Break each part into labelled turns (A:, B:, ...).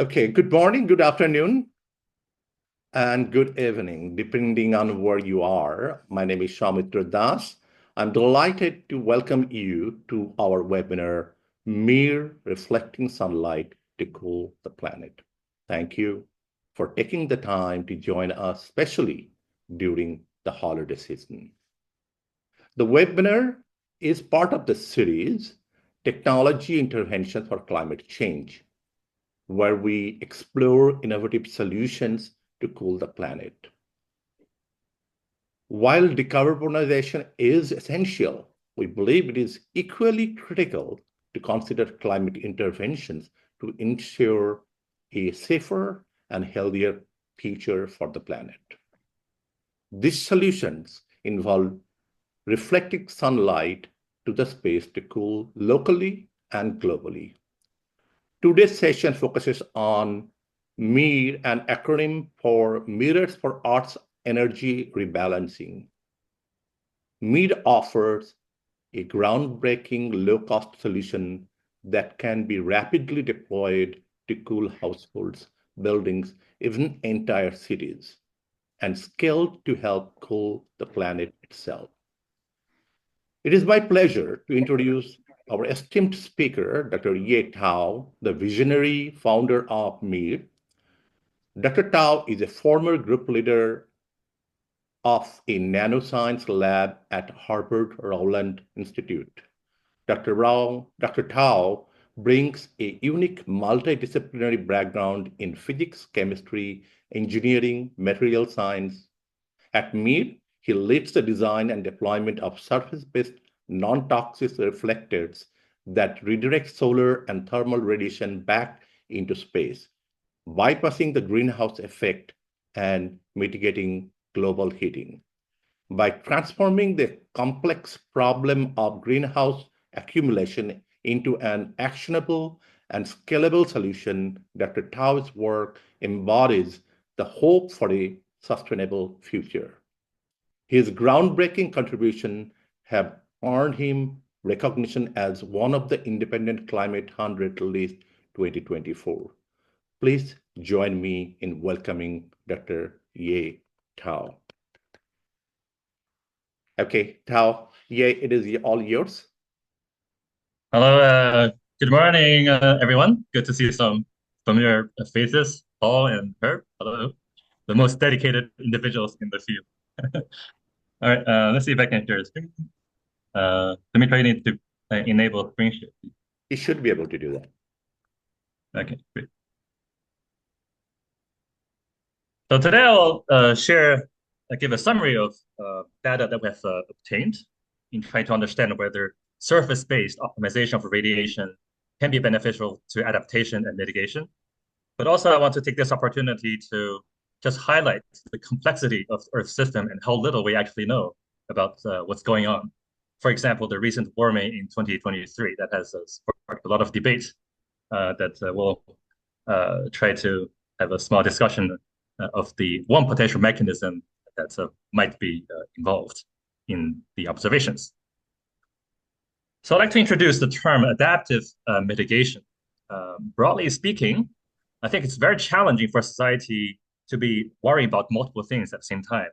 A: Okay, good morning, good afternoon, and good evening, depending on where you are. My name is Soumitra Das. I'm delighted to welcome you to our webinar, MEER Reflecting Sunlight to Cool the Planet. Thank you for taking the time to join us, especially during the holiday season. The webinar is part of the series, Technology Interventions for Climate Change, where we explore innovative solutions to cool the planet. While decarbonization is essential, we believe it is equally critical to consider climate interventions to ensure a safer and healthier future for the planet. These solutions involve reflecting sunlight to the space to cool locally and globally. Today's session focuses on MEER, an acronym for Mirrors for Earth's Energy Rebalancing. MEER offers a groundbreaking low-cost solution that can be rapidly deployed to cool households, buildings, even entire cities, and scaled to help cool the planet itself. It is my pleasure to introduce our esteemed speaker, Dr. Ye Tao, the visionary founder of MEER. Dr. Tao is a former group leader of a nanoscience lab at Harvard Rowland Institute. Dr. Tao brings a unique multidisciplinary background in physics, chemistry, engineering, material science. At MEER, he leads the design and deployment of surface-based non-toxic reflectors that redirect solar and thermal radiation back into space, bypassing the greenhouse effect and mitigating global heating. By transforming the complex problem of greenhouse accumulation into an actionable and scalable solution, Dr. Tao's work embodies the hope for a sustainable future. His groundbreaking contributions have earned him recognition as one of the Independent Climate 100 list 2024. Please join me in welcoming Dr. Ye Tao. Okay, Tao, Ye, it is all yours.
B: Hello, good morning, everyone. Good to see some familiar faces, Paul and Herb. Hello, the most dedicated individuals in the field. All right, let's see if I can share the screen. Let me try to enable screen share.
A: You should be able to do that.
B: Okay, great. So today I'll give a summary of data that we have obtained in trying to understand whether surface-based optimization of radiation can be beneficial to adaptation and mitigation. But also I want to take this opportunity to just highlight the complexity of the Earth system and how little we actually know about what's going on. For example, the recent warming in 2023 that has sparked a lot of debate that we'll try to have a small discussion of the one potential mechanism that might be involved in the observations. So I'd like to introduce the term adaptive mitigation. Broadly speaking, I think it's very challenging for society to be worrying about multiple things at the same time,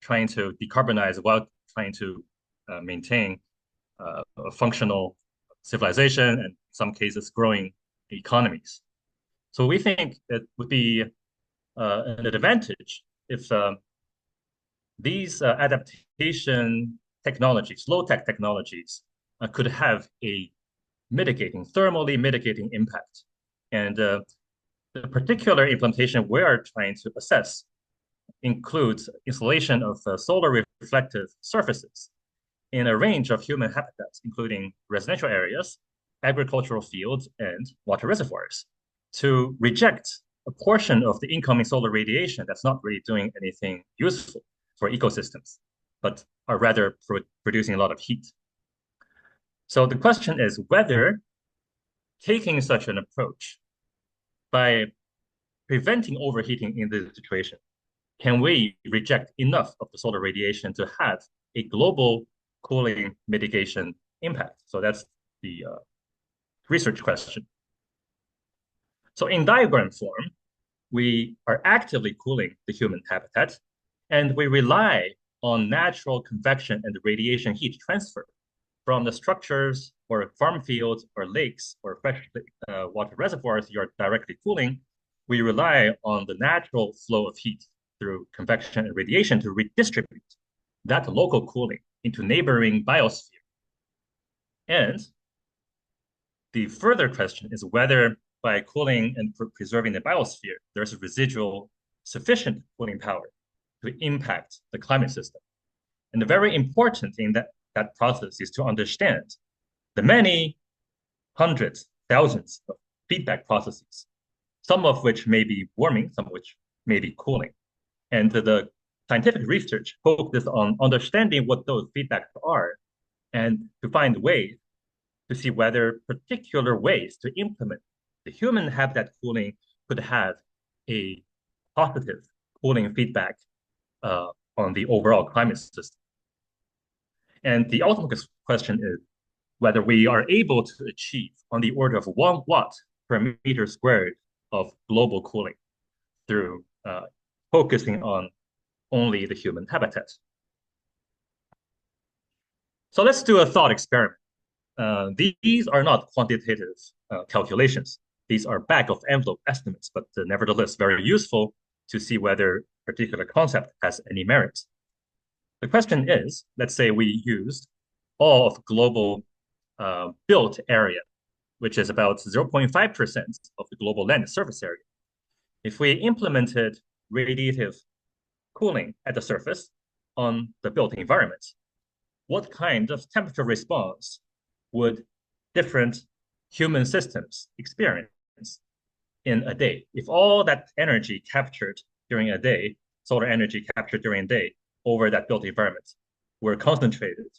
B: trying to decarbonize while trying to maintain a functional civilization and in some cases growing economies. So we think it would be an advantage if these adaptation technologies, low-tech technologies, could have a thermally mitigating impact. And the particular implementation we are trying to assess includes installation of solar reflective surfaces in a range of human habitats, including residential areas, agricultural fields, and water reservoirs, to reject a portion of the incoming solar radiation that's not really doing anything useful for ecosystems, but are rather producing a lot of heat. So the question is whether taking such an approach by preventing overheating in this situation, can we reject enough of the solar radiation to have a global cooling mitigation impact? So that's the research question. So in diagram form, we are actively cooling the human habitat, and we rely on natural convection and radiation heat transfer from the structures or farm fields or lakes or fresh water reservoirs you're directly cooling. We rely on the natural flow of heat through convection and radiation to redistribute that local cooling into neighboring biosphere. And the further question is whether by cooling and preserving the biosphere, there's a residual sufficient cooling power to impact the climate system. And the very important in that process is to understand the many hundreds, thousands of feedback processes, some of which may be warming, some of which may be cooling. And the scientific research focuses on understanding what those feedbacks are and to find ways to see whether particular ways to implement the human habitat cooling could have a positive cooling feedback on the overall climate system. And the ultimate question is whether we are able to achieve on the order of 1 watt per meter squared of global cooling through focusing on only the human habitat. So let's do a thought experiment. These are not quantitative calculations. These are back of envelope estimates, but nevertheless very useful to see whether a particular concept has any merit. The question is, let's say we used all of global built area, which is about 0.5% of the global land surface area. If we implemented radiative cooling at the surface on the built environment, what kind of temperature response would different human systems experience in a day? If all that energy captured during a day, solar energy captured during a day over that built environment, were concentrated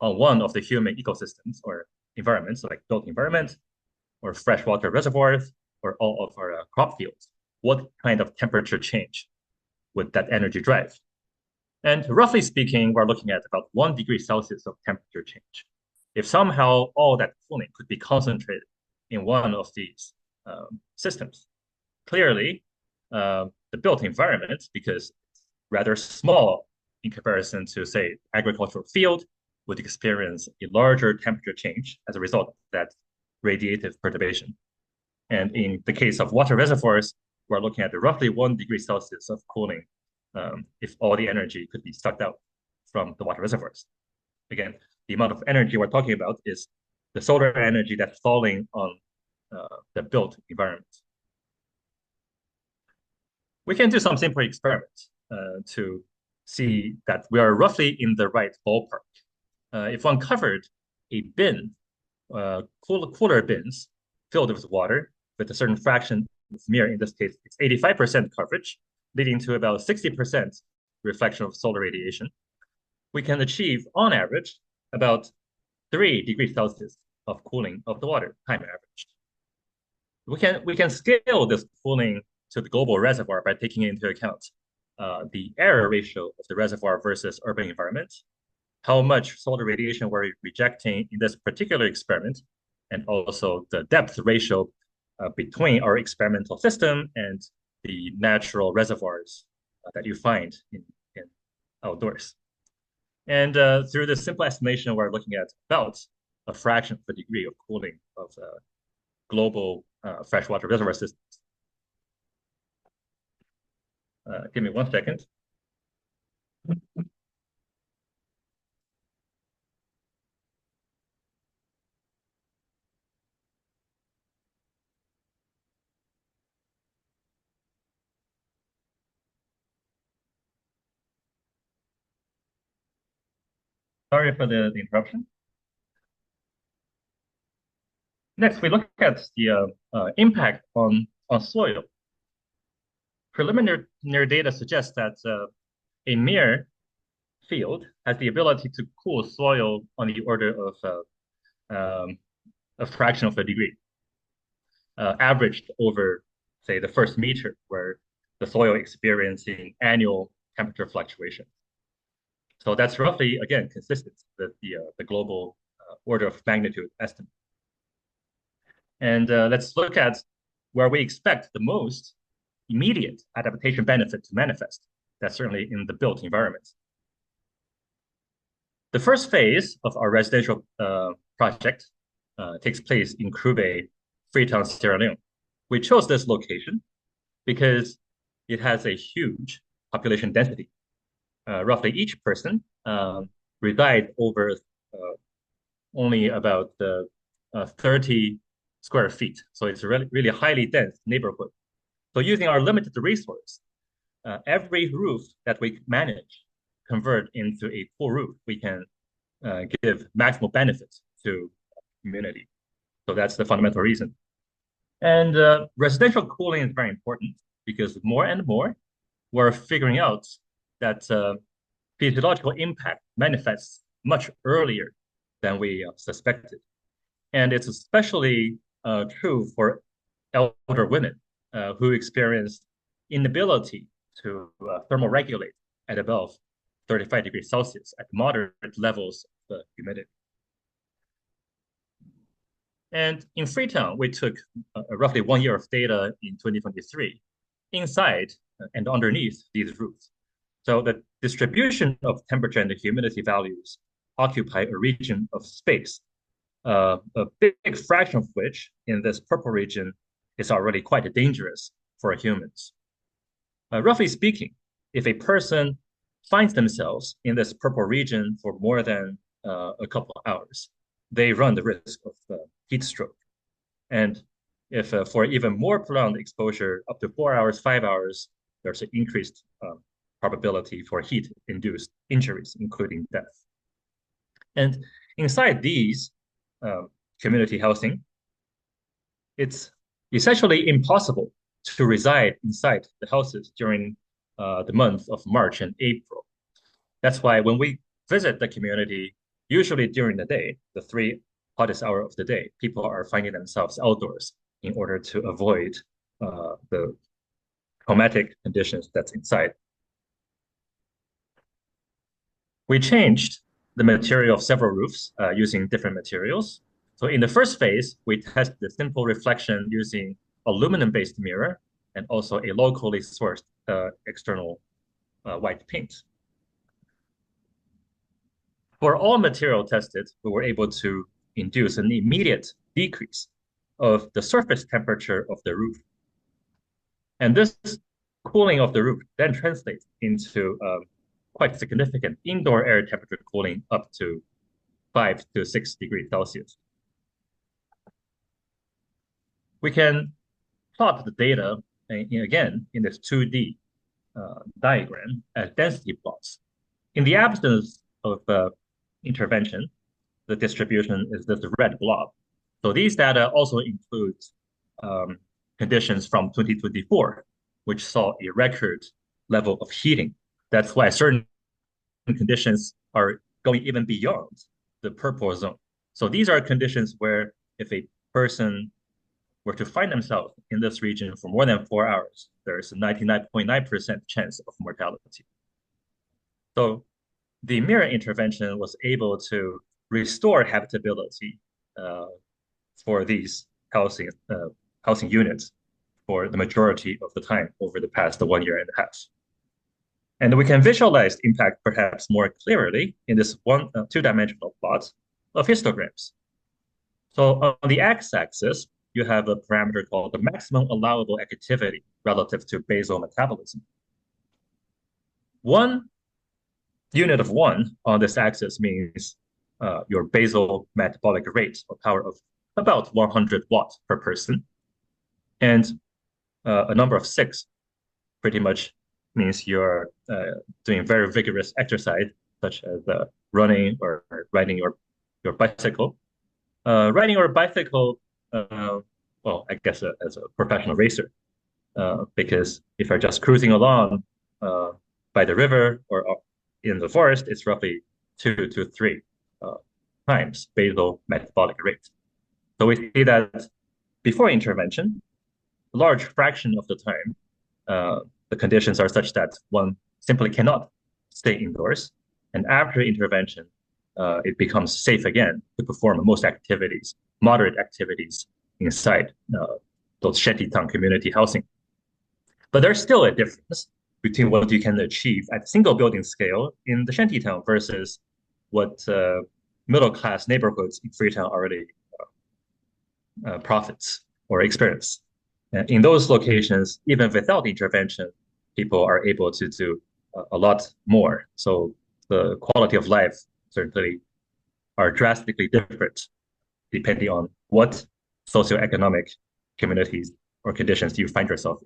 B: on one of the human ecosystems or environments, like built environment or freshwater reservoirs or all of our crop fields, what kind of temperature change would that energy drive? And roughly speaking, we're looking at about 1 degree Celsius of temperature change. If somehow all that cooling could be concentrated in one of these systems, clearly the built environment, because it's rather small in comparison to, say, agricultural field, would experience a larger temperature change as a result of that radiative perturbation. And in the case of water reservoirs, we're looking at roughly 1 degree Celsius of cooling if all the energy could be sucked out from the water reservoirs. Again, the amount of energy we're talking about is the solar energy that's falling on the built environment. We can do some simple experiments to see that we are roughly in the right ballpark. If one covered a bin, cooler bins filled with water with a certain fraction of MEER, in this case, it's 85% coverage, leading to about 60% reflection of solar radiation, we can achieve, on average, about 3 degrees Celsius of cooling of the water, time averaged. We can scale this cooling to the global reservoir by taking into account the error ratio of the reservoir versus urban environment, how much solar radiation we're rejecting in this particular experiment, and also the depth ratio between our experimental system and the natural reservoirs that you find in outdoors. And through this simple estimation, we're looking at about a fraction of a degree of cooling of global freshwater reservoir systems. Give me 1 second. Sorry for the interruption. Next, we look at the impact on soil. Preliminary data suggests that a MEER field has the ability to cool soil on the order of a fraction of a degree, averaged over, say, the first meter, where the soil experiencing annual temperature fluctuation. So that's roughly, again, consistent with the global order of magnitude estimate. And let's look at where we expect the most immediate adaptation benefit to manifest. That's certainly in the built environment. The first phase of our residential project takes place in Krupe, Freetown, Sierra Leone. We chose this location because it has a huge population density. Roughly each person reside over only about 30 square feet. So it's a really highly dense neighborhood. So using our limited resource, every roof that we manage convert into a full roof, we can give maximal benefits to community. So that's the fundamental reason. And residential cooling is very important because more and more we're figuring out that physiological impact manifests much earlier than we suspected. And it's especially true for elder women who experience inability to thermoregulate at above 35 degrees Celsius at moderate levels of humidity. And in Freetown, we took roughly 1 year of data in 2023 inside and underneath these roofs. So the distribution of temperature and humidity values occupy a region of space, a big fraction of which in this purple region is already quite dangerous for humans. Roughly speaking, if a person finds themselves in this purple region for more than a couple of hours, they run the risk of heat stroke. And if for even more prolonged exposure, up to 4 hours, 5 hours, there's an increased probability for heat-induced injuries, including death. And inside these community housing, it's essentially impossible to reside inside the houses during the month of March and April. That's why when we visit the community, usually during the day, the 3 hottest hour of the day, people are finding themselves outdoors in order to avoid the traumatic conditions that's inside. We changed the material of several roofs using different materials. So in the first phase, we tested the simple reflection using aluminum-based mirror and also a locally sourced external white paint. For all material tested, we were able to induce an immediate decrease of the surface temperature of the roof. And this cooling of the roof then translates into quite significant indoor air temperature cooling up to 5 to 6 degrees Celsius. We can plot the data again in this 2D diagram as density plots. In the absence of intervention, the distribution is this red blob. So these data also include conditions from 2024, which saw a record level of heating. That's why certain conditions are going even beyond the purple zone. So these are conditions where if a person were to find themselves in this region for more than 4 hours, there's a 99.9% chance of mortality. So the MEER intervention was able to restore habitability for these housing units for the majority of the time over the past 1 year and a half. And we can visualize impact perhaps more clearly in this two-dimensional plot of histograms. So on the x-axis, you have a parameter called the maximum allowable activity relative to basal metabolism. 1 unit of 1 on this axis means your basal metabolic rate or power of about 100 watts per person. And a number of 6 pretty much means you're doing very vigorous exercise, such as running or riding your bicycle. Riding your bicycle, well, I guess as a professional racer, because if you're just cruising along by the river or in the forest, it's roughly 2 to 3 times basal metabolic rate. So we see that before intervention, a large fraction of the time, the conditions are such that one simply cannot stay indoors. And after intervention, it becomes safe again to perform most activities, moderate activities inside those shantytown community housing. But there's still a difference between what you can achieve at single building scale in the shantytown versus what middle-class neighborhoods in Freetown already profits or experience. And in those locations, even without intervention, people are able to do a lot more. So the quality of life certainly are drastically different depending on what socioeconomic communities or conditions you find yourself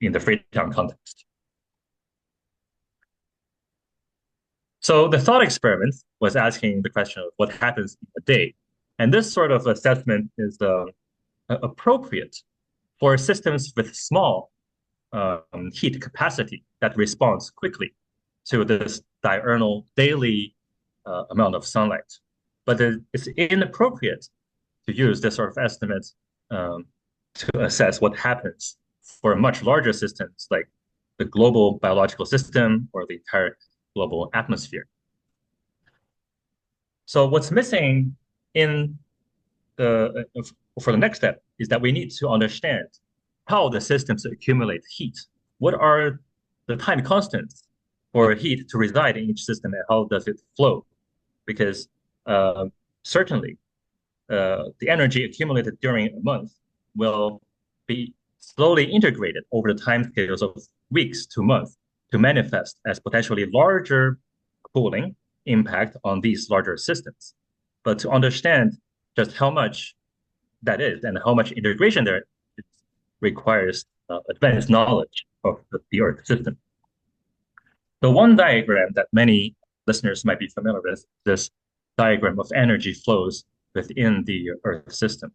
B: in the Freetown context. So the thought experiment was asking the question of what happens in a day. And this sort of assessment is appropriate for systems with small heat capacity that responds quickly to this diurnal daily amount of sunlight. But it's inappropriate to use this sort of estimate to assess what happens for much larger systems like the global biological system or the entire global atmosphere. So what's missing in for the next step is that we need to understand how the systems accumulate heat. What are the time constants for heat to reside in each system, and how does it flow? Because certainly the energy accumulated during a month will be slowly integrated over the time scales of weeks to months to manifest as potentially larger cooling impact on these larger systems. But to understand just how much that is and how much integration there is requires advanced knowledge of the Earth system. The one diagram that many listeners might be familiar with, this diagram of energy flows within the Earth system.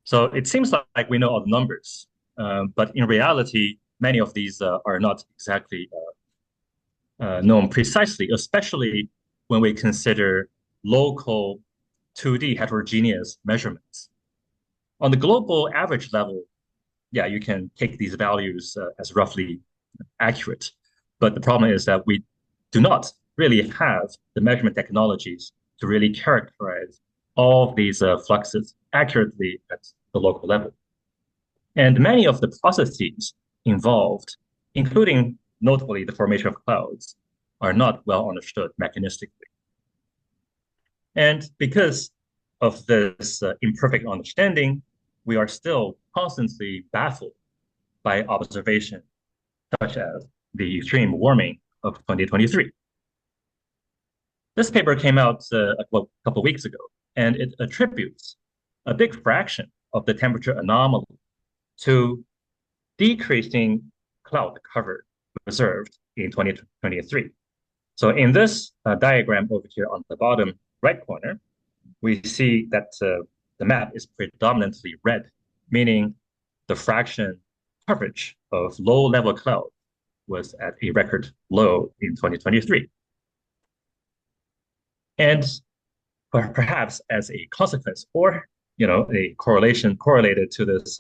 B: So it seems like we know all the numbers, but in reality, many of these are not exactly known precisely, especially when we consider local 2D heterogeneous measurements. On the global average level, yeah, you can take these values as roughly accurate. But the problem is that we do not really have the measurement technologies to really characterize all of these fluxes accurately at the local level. And many of the processes involved, including notably the formation of clouds, are not well understood mechanistically. And because of this imperfect understanding, we are still constantly baffled by observation, such as the extreme warming of 2023. This paper came out a couple of weeks ago, and it attributes a big fraction of the temperature anomaly to decreasing cloud cover observed in 2023. So in this diagram over here on the bottom right corner, we see that the map is predominantly red, meaning the fraction coverage of low-level cloud was at a record low in 2023. And perhaps as a consequence, or a correlation correlated to this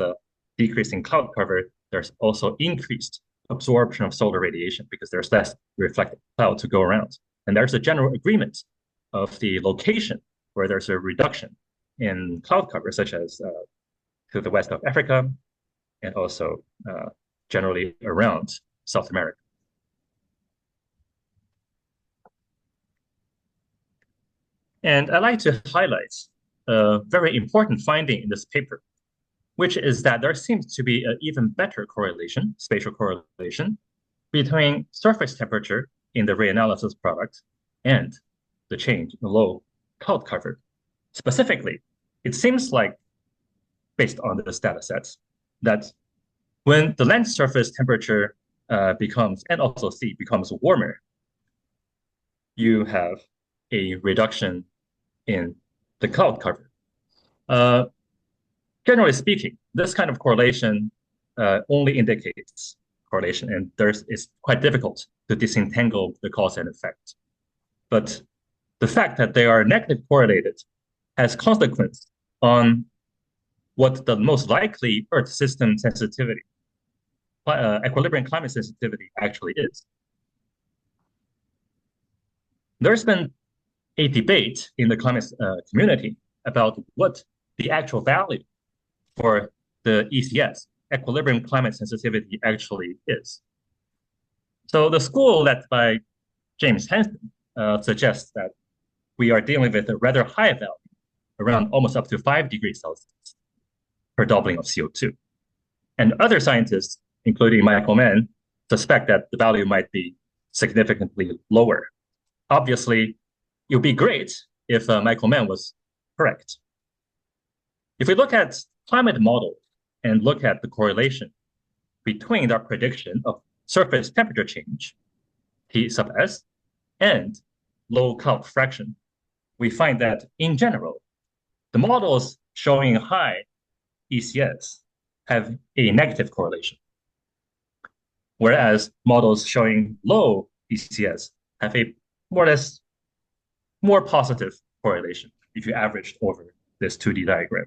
B: decreasing cloud cover, there's also increased absorption of solar radiation because there's less reflected cloud to go around. And there's a general agreement of the location where there's a reduction in cloud cover, such as to the west of Africa and also generally around South America. And I'd like to highlight a very important finding in this paper, which is that there seems to be an even better correlation, spatial correlation, between surface temperature in the reanalysis product and the change in low cloud cover. Specifically, it seems like, based on this data sets, that when the land surface temperature becomes, and also C, becomes warmer, you have a reduction in the cloud cover. Generally speaking, this kind of correlation only indicates correlation, and it's quite difficult to disentangle the cause and effect. But the fact that they are negatively correlated has consequence on what the most likely Earth system sensitivity, equilibrium climate sensitivity actually is. There's been a debate in the climate community about what the actual value for the ECS, equilibrium climate sensitivity, actually is. So the school led by James Hansen suggests that we are dealing with a rather high value, around almost up to 5 degrees Celsius per doubling of CO2. And other scientists, including Michael Mann, suspect that the value might be significantly lower. Obviously, it would be great if Michael Mann was correct. If we look at climate models and look at the correlation between our prediction of surface temperature change, T sub S, and low cloud fraction, we find that in general, the models showing high ECS have a negative correlation, whereas models showing low ECS have a more or less more positive correlation if you averaged over this 2D diagram.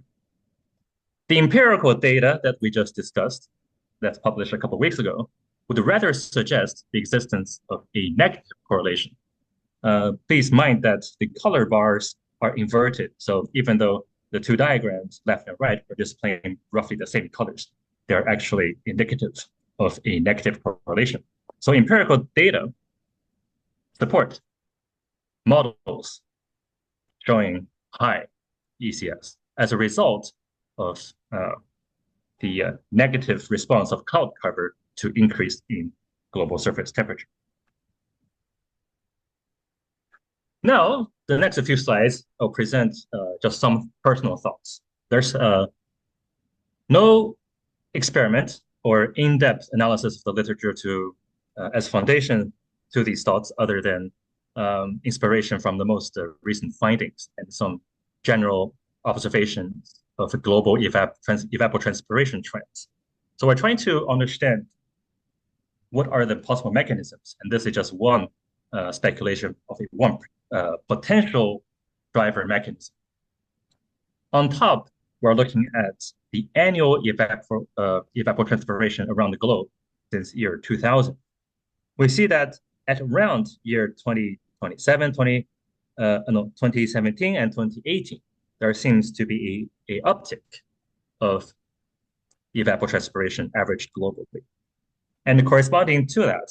B: The empirical data that we just discussed, that's published a couple of weeks ago, would rather suggest the existence of a negative correlation. Please mind that the color bars are inverted. So even though the two diagrams, left and right, are displaying roughly the same colors, they're actually indicative of a negative correlation. So empirical data support models showing high ECS as a result of the negative response of cloud cover to increase in global surface temperature. Now, the next few slides, I'll present just some personal thoughts. There's no experiment or in-depth analysis of the literature to as foundation to these thoughts other than inspiration from the most recent findings and some general observations of the global evapotranspiration trends. So we're trying to understand what are the possible mechanisms, and this is just one speculation of one potential driver mechanism. On top, we're looking at the annual evapotranspiration around the globe since year 2000. We see that at around year 2017 and 2018, there seems to be a uptick of evapotranspiration averaged globally. And corresponding to that,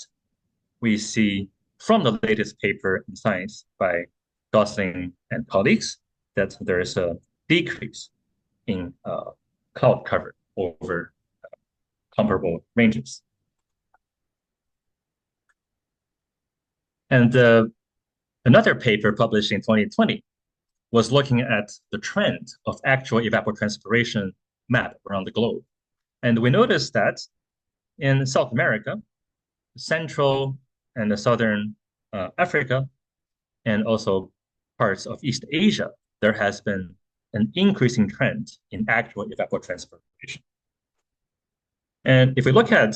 B: we see from the latest paper in Science by Gosling and colleagues that there is a decrease in cloud cover over comparable ranges. And another paper published in 2020 was looking at the trend of actual evapotranspiration map around the globe. And we noticed that in South America, Central and Southern Africa, and also parts of East Asia, there has been an increasing trend in actual evapotranspiration. And if we look at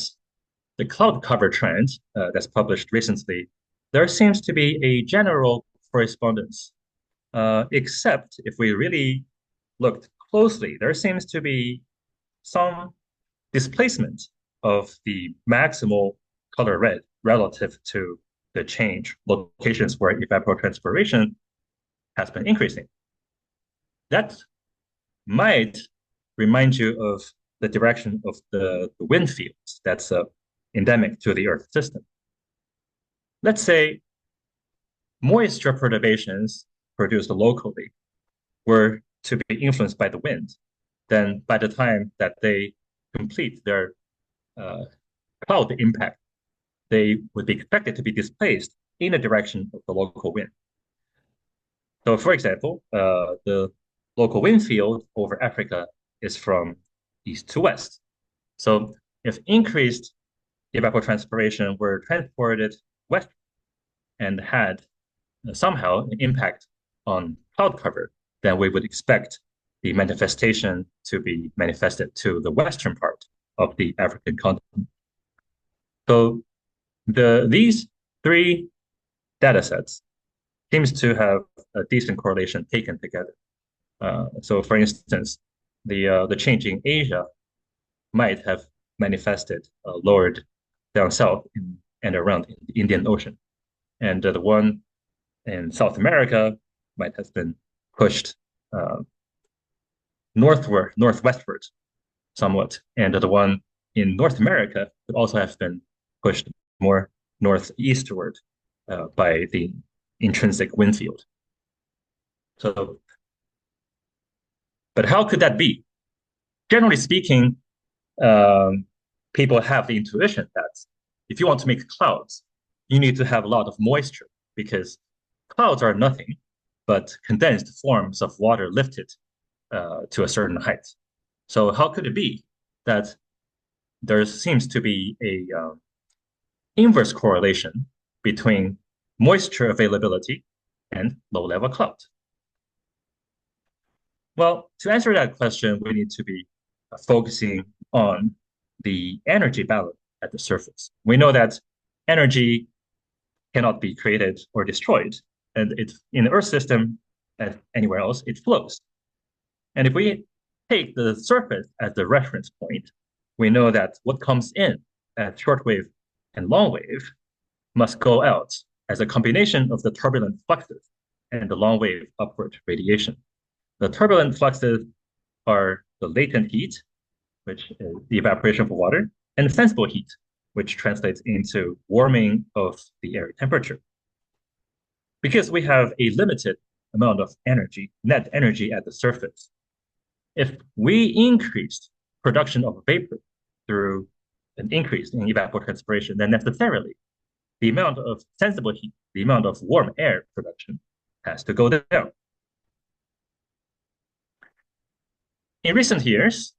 B: the cloud cover trend that's published recently, there seems to be a general correspondence, except if we really looked closely, there seems to be some displacement of the maximal color red relative to the change locations where evapotranspiration has been increasing. That might remind you of the direction of the wind fields that's endemic to the Earth system. Let's say moisture perturbations produced locally were to be influenced by the wind. Then by the time that they complete their cloud impact, they would be expected to be displaced in the direction of the local wind. So for example, the local wind field over Africa is from east to west. So if increased evapotranspiration were transported west and had somehow an impact on cloud cover, then we would expect the manifestation to be manifested to the western part of the African continent. So these three data sets seems to have a decent correlation taken together. So for instance, the change in Asia might have manifested lowered down south and around the Indian Ocean. And the one in South America might have been pushed northwestward. somewhat, and the one in North America could also have been pushed more northeastward by the intrinsic wind field. So, but how could that be? Generally speaking, people have the intuition that if you want to make clouds, you need to have a lot of moisture because clouds are nothing but condensed forms of water lifted to a certain height. So how could it be that there seems to be a inverse correlation between moisture availability and low-level cloud? Well, to answer that question, we need to be focusing on the energy balance at the surface. We know that energy cannot be created or destroyed, and in the Earth system, as anywhere else, it flows. And if we take the surface as the reference point, we know that what comes in as shortwave and longwave must go out as a combination of the turbulent fluxes and the long-wave upward radiation. The turbulent fluxes are the latent heat, which is the evaporation of water, and sensible heat, which translates into warming of the air temperature. Because we have a limited amount of energy, net energy at the surface, if we increased production of vapor through an increase in evapotranspiration, then necessarily the amount of sensible heat, the amount of warm air production has to go down. In recent years,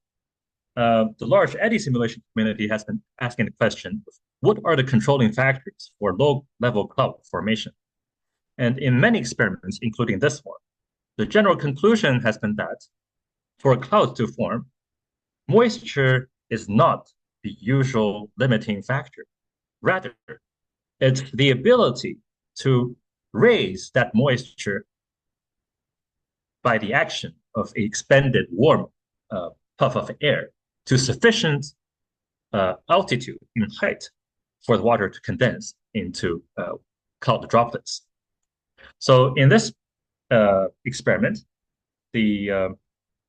B: the large eddy simulation community has been asking the question, what are the controlling factors for low-level cloud formation? And in many experiments, including this one, the general conclusion has been that for clouds to form, moisture is not the usual limiting factor. Rather, it's the ability to raise that moisture by the action of an expanded warm puff of air to sufficient altitude in height for the water to condense into cloud droplets. So in this experiment, the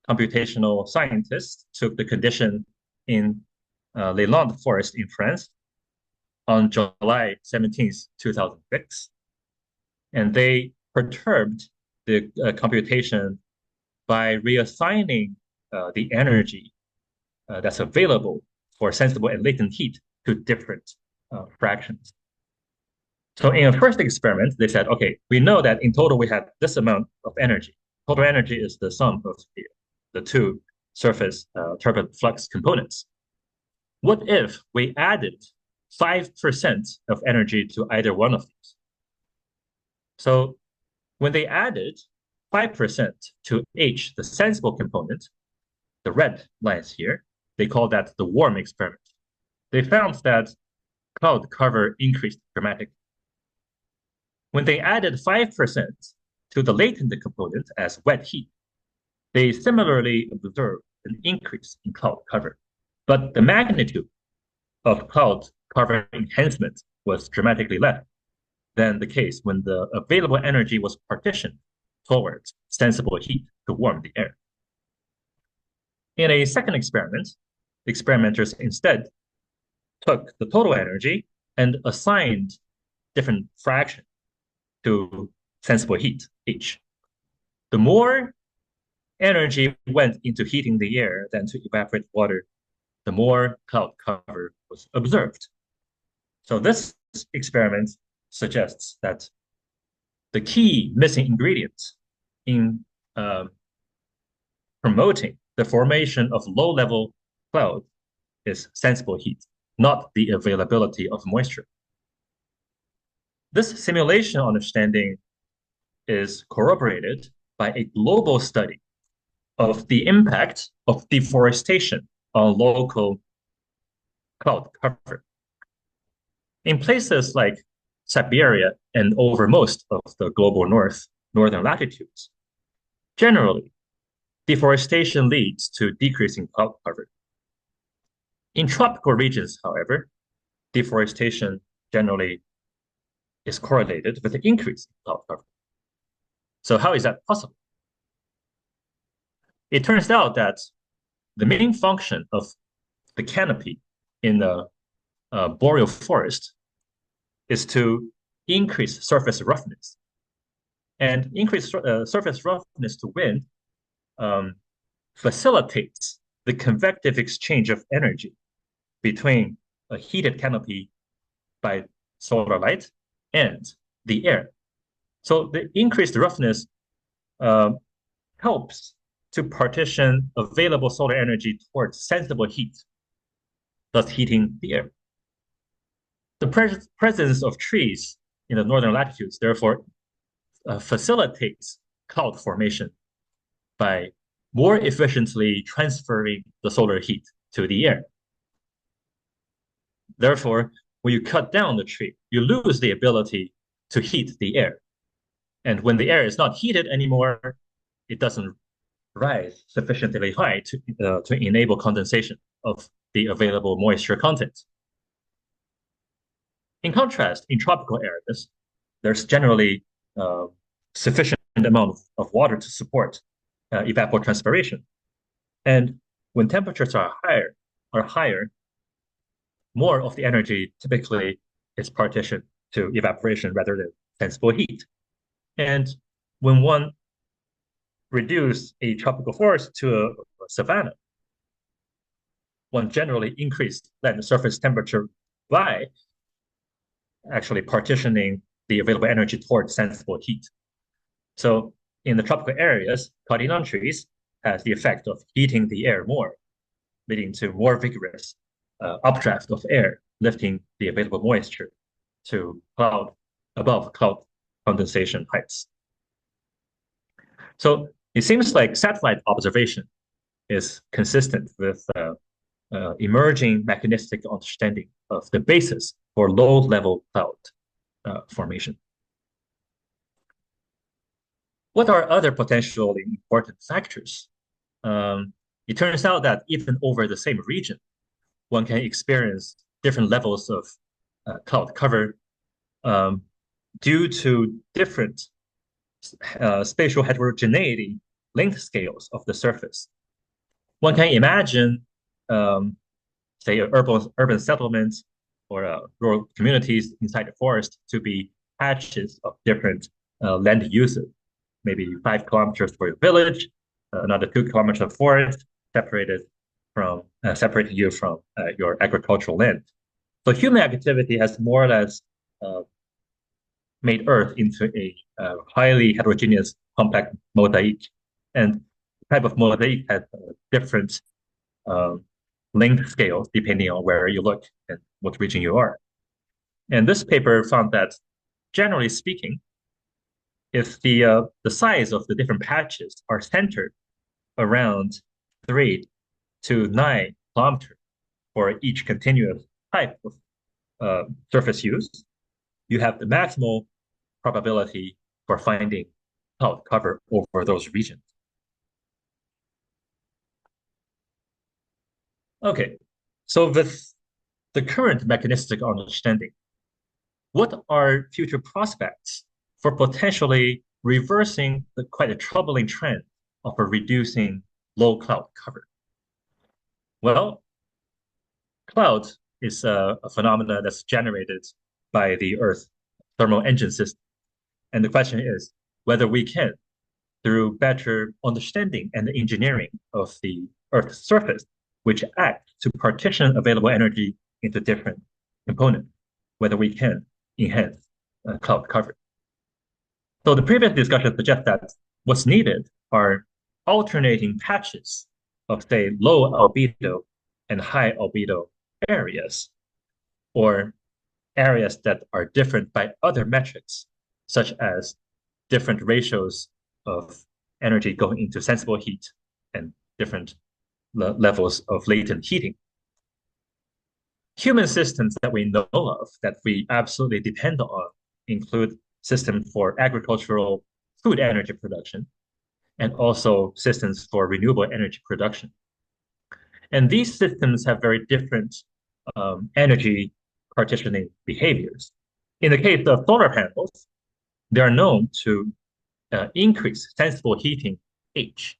B: computational scientists took the condition in Rowland forest in France on July 17th, 2006, and they perturbed the computation by reassigning the energy that's available for sensible and latent heat to different fractions. So in a first experiment, they said, okay, we know that in total we have this amount of energy. Total energy is the sum of the two surface turbulent flux components. What if we added 5% of energy to either one of these? So when they added 5% to H, the sensible component, the red lines here, they call that the warm experiment. They found that cloud cover increased dramatically. When they added 5% to the latent component as wet heat, they similarly observed an increase in cloud cover. But the magnitude of cloud cover enhancement was dramatically less than the case when the available energy was partitioned towards sensible heat to warm the air. In a second experiment, the experimenters instead took the total energy and assigned different fractions to sensible heat, H. The more energy went into heating the air than to evaporate water, the more cloud cover was observed. So this experiment suggests that the key missing ingredient in promoting the formation of low-level cloud is sensible heat, not the availability of moisture. This simulation understanding is corroborated by a global study of the impact of deforestation on local cloud cover. In places like Siberia and over most of the global northern latitudes, generally, deforestation leads to decreasing cloud cover. In tropical regions, however, deforestation generally is correlated with the increase in cloud cover. So how is that possible? It turns out that the main function of the canopy in the boreal forest is to increase surface roughness. And increased surface roughness to wind facilitates the convective exchange of energy between a heated canopy by solar light and the air. So the increased roughness helps to partition available solar energy towards sensible heat, thus heating the air. The presence of trees in the northern latitudes, therefore, facilitates cloud formation by more efficiently transferring the solar heat to the air. Therefore, when you cut down the tree, you lose the ability to heat the air. And when the air is not heated anymore, it doesn't rise sufficiently high to enable condensation of the available moisture content. In contrast, in tropical areas, there's generally sufficient amount of water to support evapotranspiration. And when temperatures are higher, more of the energy typically is partitioned to evaporation rather than sensible heat. And when one reduce a tropical forest to a savanna, one generally increased land surface temperature by actually partitioning the available energy towards sensible heat. So in the tropical areas, cardinal trees has the effect of heating the air more, leading to more vigorous updraft of air, lifting the available moisture to above cloud condensation heights. So it seems like satellite observation is consistent with emerging mechanistic understanding of the basis for low-level cloud formation. What are other potentially important factors? It turns out that even over the same region, one can experience different levels of cloud cover due to different spatial heterogeneity length scales of the surface. One can imagine, say, urban settlements or rural communities inside the forest to be patches of different land uses. Maybe 5 kilometers for your village, another 2 kilometers of forest separating you from your agricultural land. So human activity has more or less made Earth into a highly heterogeneous, complex mosaic. And the type of mosaic has different length scales depending on where you look and what region you are. And this paper found that, generally speaking, if the size of the different patches are centered around 3 to 9 kilometers for each continuous type of surface use, you have the maximal probability for finding cloud cover over those regions. Okay, so with the current mechanistic understanding, what are future prospects for potentially reversing the quite a troubling trend of a reducing low cloud cover? Well, cloud is a phenomenon that's generated by the Earth's thermal engine system. And the question is whether we can, through better understanding and engineering of the Earth's surface, which act to partition available energy into different components, whether we can enhance cloud cover. So the previous discussion suggests that what's needed are alternating patches of, say, low albedo and high albedo areas, or areas that are different by other metrics, such as different ratios of energy going into sensible heat and different levels of latent heating. Human systems that we know of, that we absolutely depend on, include systems for agricultural food energy production, and also systems for renewable energy production. And these systems have very different energy partitioning behaviors. In the case of solar panels, they are known to increase sensible heating H.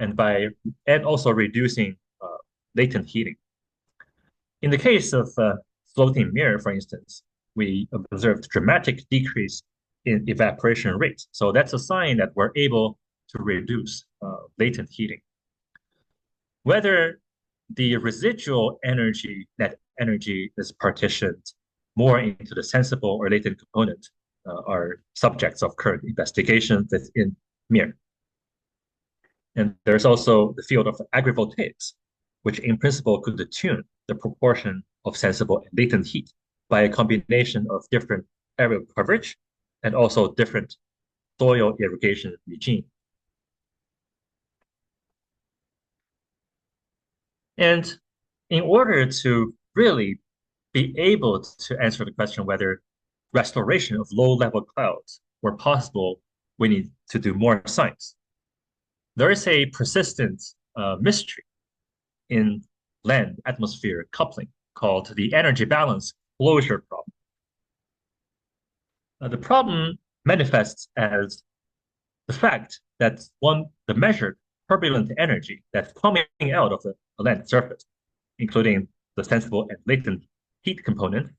B: and also reducing latent heating. In the case of floating MEER, for instance, we observed dramatic decrease in evaporation rate. So that's a sign that we're able to reduce latent heating. Whether the residual energy, net energy, is partitioned more into the sensible or latent component are subjects of current investigation within MEER. And there's also the field of agrivoltaics, which in principle could attune the proportion of sensible and latent heat by a combination of different area coverage and also different soil irrigation regime. And in order to really be able to answer the question whether restoration of low-level clouds were possible, we need to do more science. There is a persistent mystery in land-atmosphere coupling called the energy balance closure problem. The problem manifests as the fact that the measured turbulent energy that's coming out of the land surface, including the sensible and latent heat component,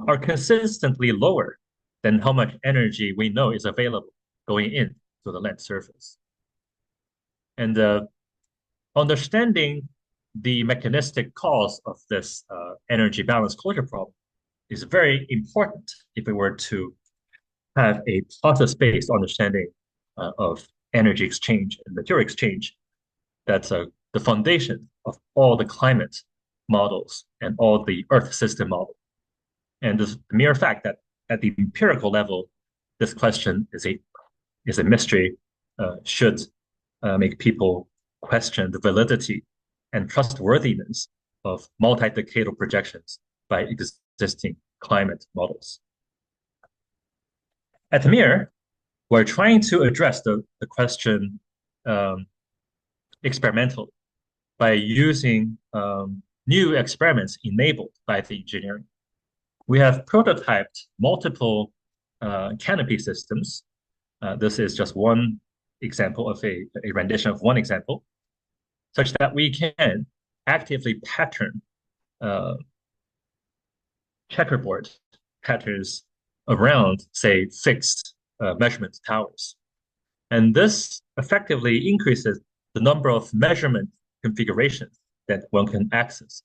B: are consistently lower than how much energy we know is available going in to the land surface. And understanding the mechanistic cause of this energy balance closure problem is very important if we were to have a process-based understanding of energy exchange and material exchange. That's the foundation of all the climate models and all the Earth system models. And the mere fact that at the empirical level, this question is a mystery should make people question the validity and trustworthiness of multi-decadal projections by existing climate models. At MEER, we're trying to address the question experimentally by using new experiments enabled by the engineering. We have prototyped multiple canopy systems. This is just one example of a rendition of one example, such that we can actively pattern checkerboard patterns around, say, fixed measurement towers. And this effectively increases the number of measurement configurations that one can access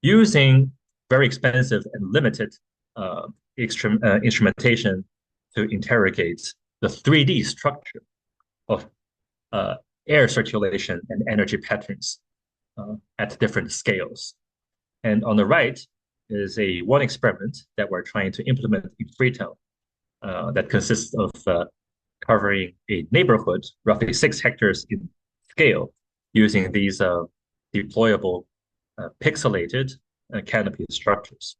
B: using very expensive and limited instrumentation to interrogate the 3D structure of air circulation and energy patterns at different scales. And on the right is one experiment that we're trying to implement in Freetown that consists of covering a neighborhood, roughly 6 hectares in scale, using these deployable pixelated canopy structures.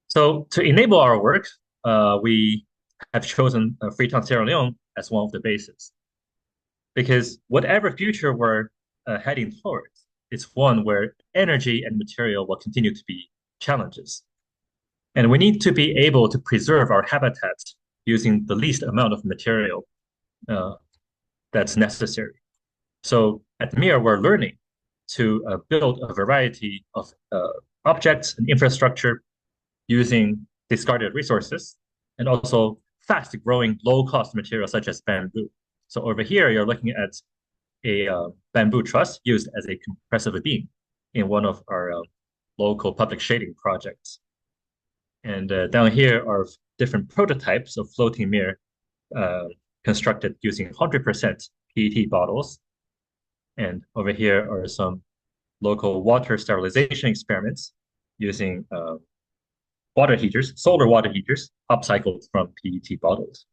B: So to enable our work, we have chosen Freetown, Sierra Leone as one of the bases. Because whatever future we're heading towards, it's one where energy and material will continue to be challenges. And we need to be able to preserve our habitats using the least amount of material that's necessary. So at MEER, we're learning to build a variety of objects and infrastructure using discarded resources and also fast-growing, low-cost materials such as bamboo. So over here, you're looking at a bamboo truss used as a compressive beam in one of our local public shading projects. And down here are different prototypes of floating MEER constructed using 100% PET bottles. And over here are some local water sterilization experiments using water heaters, solar water heaters, upcycled from PET bottles.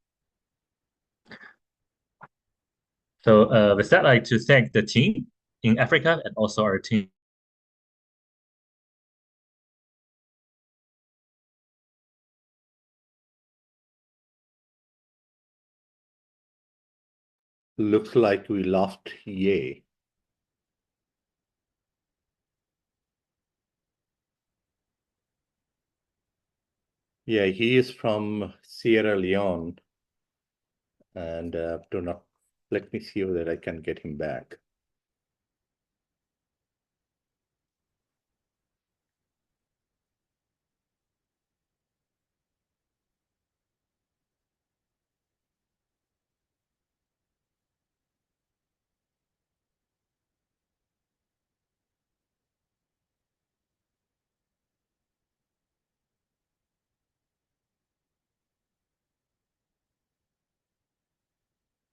B: So with that, I'd like to thank the team in Africa and also our team.
A: Looks like we lost Ye. Yeah, he is from Sierra Leone. and do not let me see whether I can get him back.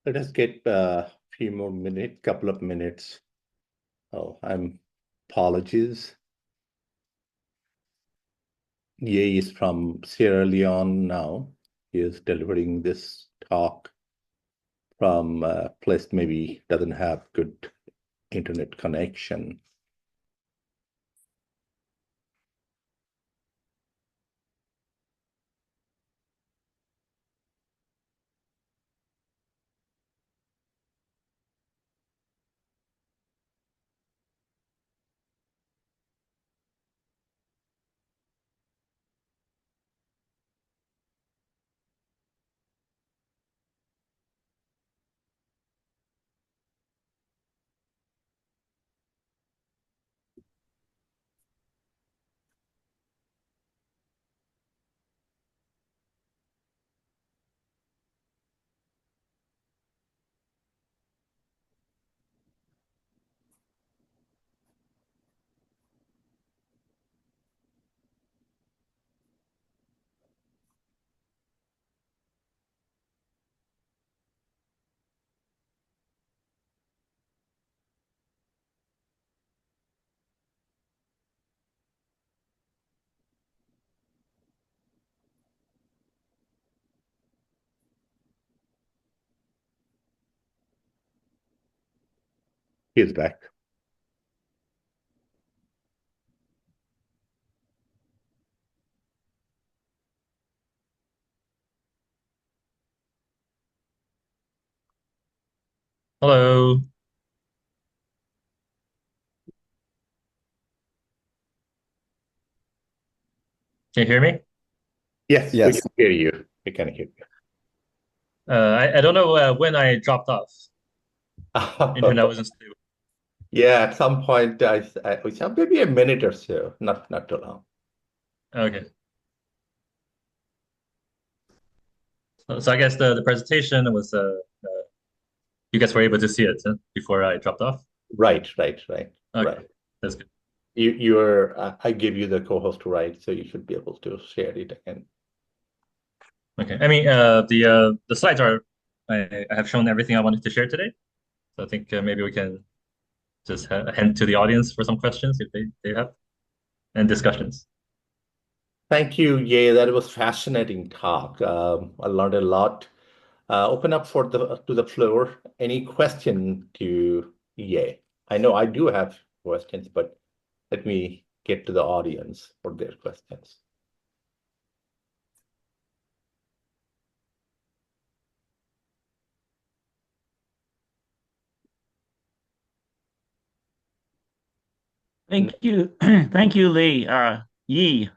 A: Let us get a few more minutes, couple of minutes. Oh, apologies. Ye is from Sierra Leone now. He is delivering this talk from a place maybe doesn't have good internet connection. He's back.
B: Hello. Can you hear me?
A: Yes, we
C: Yes.
A: can hear you. We can hear
B: I don't know when I dropped off. Internet
A: you.
B: wasn't stable.
A: Yeah, at some point, we said maybe a minute or so, not too long.
B: Okay. So I guess the presentation was you guys were able to see it before I dropped off.
A: Right.
B: Okay, that's good.
A: I give you the co-host right, so you should be able to share it again.
B: Okay. I mean, the slides are I have shown everything I wanted to share today. So I think maybe we can just hand to the audience for some questions if they have and discussions.
A: Thank you. Yeah, that was fascinating talk. I learned a lot. Open up to the floor. Any question to yeah? I know I do have questions, but let me get to the audience for their questions.
D: Thank you. Thank you, Lee. Yi,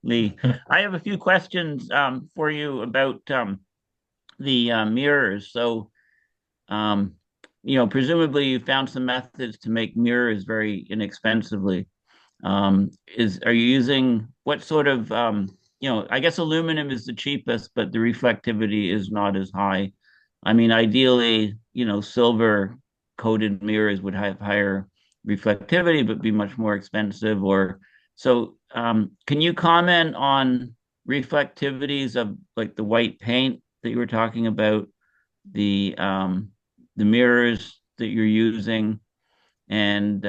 D: Lee. I have a few questions for you about the mirrors. So, um, presumably you found some methods to make mirrors very inexpensively. Are you using what sort of I guess aluminum is the cheapest, but the reflectivity is not as high. I mean, ideally, silver coated mirrors would have higher reflectivity, but be much more expensive. Can you comment on reflectivities of like the white paint that you were talking about, the mirrors that you're using? And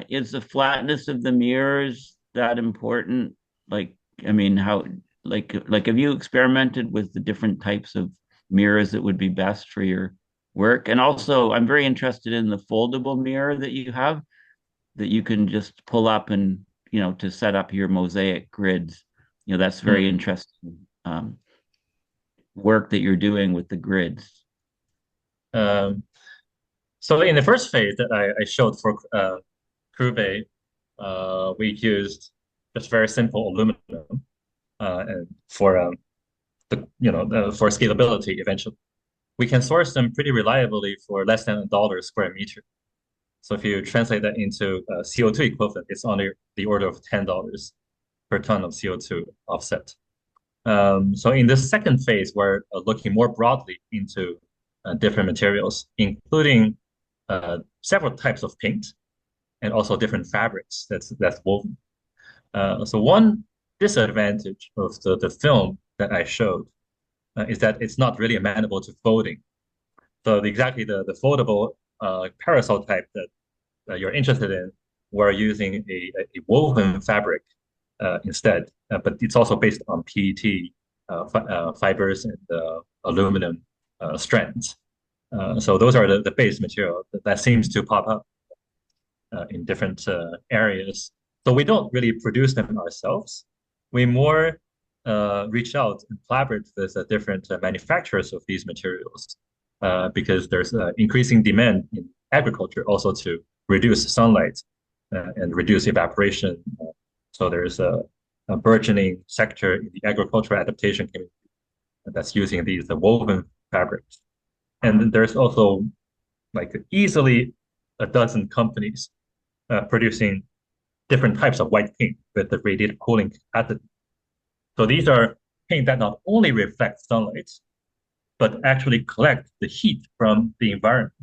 D: is the flatness of the mirrors that important? Like, I mean, have you experimented with the different types of mirrors that would be best for your work? And also, I'm very interested in the foldable mirror that you have that you can just pull up and, to set up your mosaic grids. That's very
B: Mm.
D: interesting work that you're doing with the grids.
B: Um, so in the first phase that I showed for Croupe, we used just very simple aluminum and for for scalability eventually. we can source them pretty reliably for less than $1 square meter. So if you translate that into CO2 equivalent, it's on the order of $10 per ton of CO2 offset. So in this second phase, we're looking more broadly into different materials, including several types of paint and also different fabrics that's woven. So one disadvantage of the film that I showed is that it's not really amenable to folding. So exactly the foldable parasol type that you're interested in, we're using a woven fabric instead, but it's also based on PET fibers and aluminum strands. So those are the base material that seems to pop up in different areas. So we don't really produce them ourselves. We more reach out and collaborate with different manufacturers of these materials because there's increasing demand in agriculture also to reduce sunlight and reduce evaporation. So there's a burgeoning sector in the agricultural adaptation community that's using these woven fabrics. And there's also like easily a dozen companies producing different types of white paint with the radiative cooling capacity. So these are paint that not only reflect sunlight, but actually collect the heat from the environment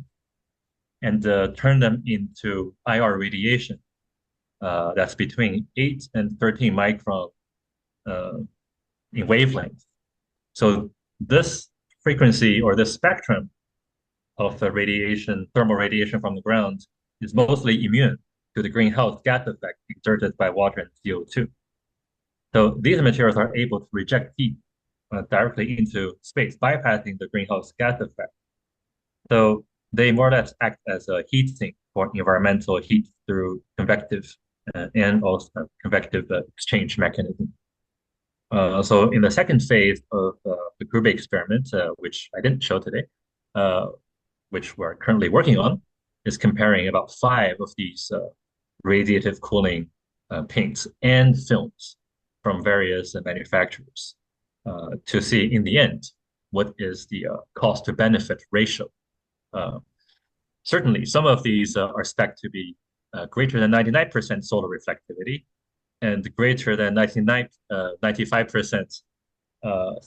B: and turn them into IR radiation that's between 8 and 13 micron in wavelength. So this frequency or this spectrum of radiation, thermal radiation from the ground is mostly immune to the greenhouse gas effect exerted by water and CO2. So these materials are able to reject heat directly into space, bypassing the greenhouse gas effect. So they more or less act as a heat sink for environmental heat through convective and also convective exchange mechanism. So in the second phase of the Grube experiment, which I didn't show today, which we're currently working on, is comparing about 5 of these radiative cooling paints and films from various manufacturers to see in the end what is the cost to benefit ratio. Certainly, some of these are spec'd to be greater than 99% solar reflectivity and greater than 95%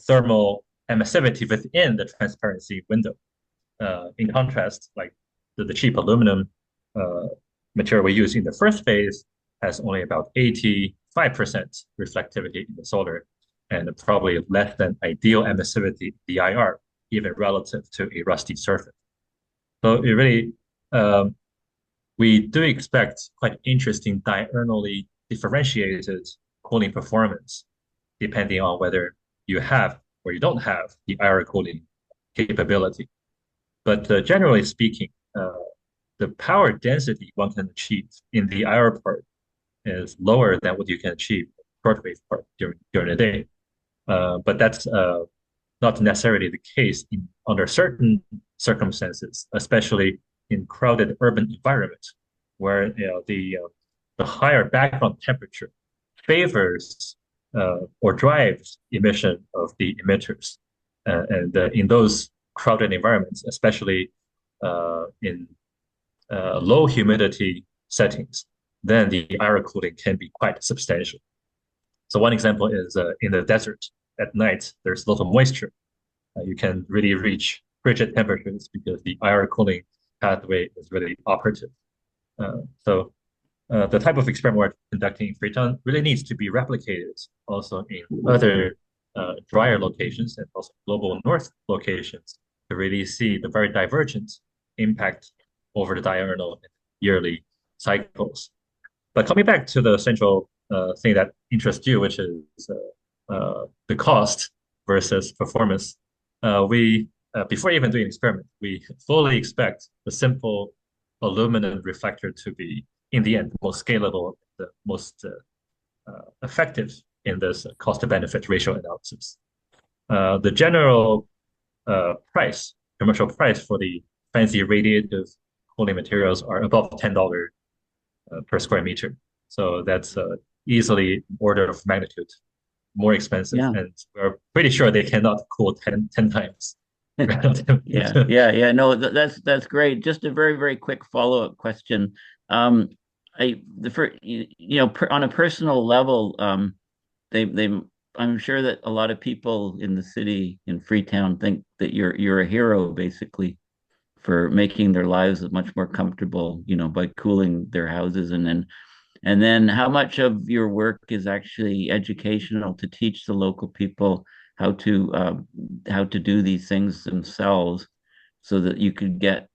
B: thermal emissivity within the transparency window. In contrast, like the cheap aluminum material we use in the first phase has only about 85% reflectivity in the solar and probably less than ideal emissivity, the IR, even relative to a rusty surface. So it really, we do expect quite interesting diurnally differentiated cooling performance, depending on whether you have or you don't have the IR cooling capability. But generally speaking, the power density one can achieve in the IR part is lower than what you can achieve in the shortwave part during the day. But that's not necessarily the case under certain circumstances, especially in crowded urban environments, where the higher background temperature favors or drives emission of the emitters, and in those crowded environments, especially in low humidity settings, then the IR cooling can be quite substantial. So one example is in the desert at night, there's a lot of moisture. You can really reach frigid temperatures because the IR cooling pathway is really operative. So the type of experiment we're conducting in Freetown really needs to be replicated also in other drier locations and also global north locations to really see the very divergent impact over the diurnal and yearly cycles. But coming back to the central thing that interests you, which is the cost versus performance, we before even doing experiment, we fully expect the simple aluminum reflector to be, in the end, the most scalable, the most effective in this cost-to-benefit ratio analysis. The general commercial price for the fancy radiative cooling materials are above $10 per square meter. So that's easily order of magnitude more expensive. Yeah. And we're pretty sure they cannot cool 10 times
D: Yeah. No, that's great. Just a very, very quick follow-up question. Um, on a personal level, they I'm sure that a lot of people in the city in Freetown think that you're a hero basically for making their lives much more comfortable, by cooling their houses. And then how much of your work is actually educational to teach the local people how to do these things themselves, so that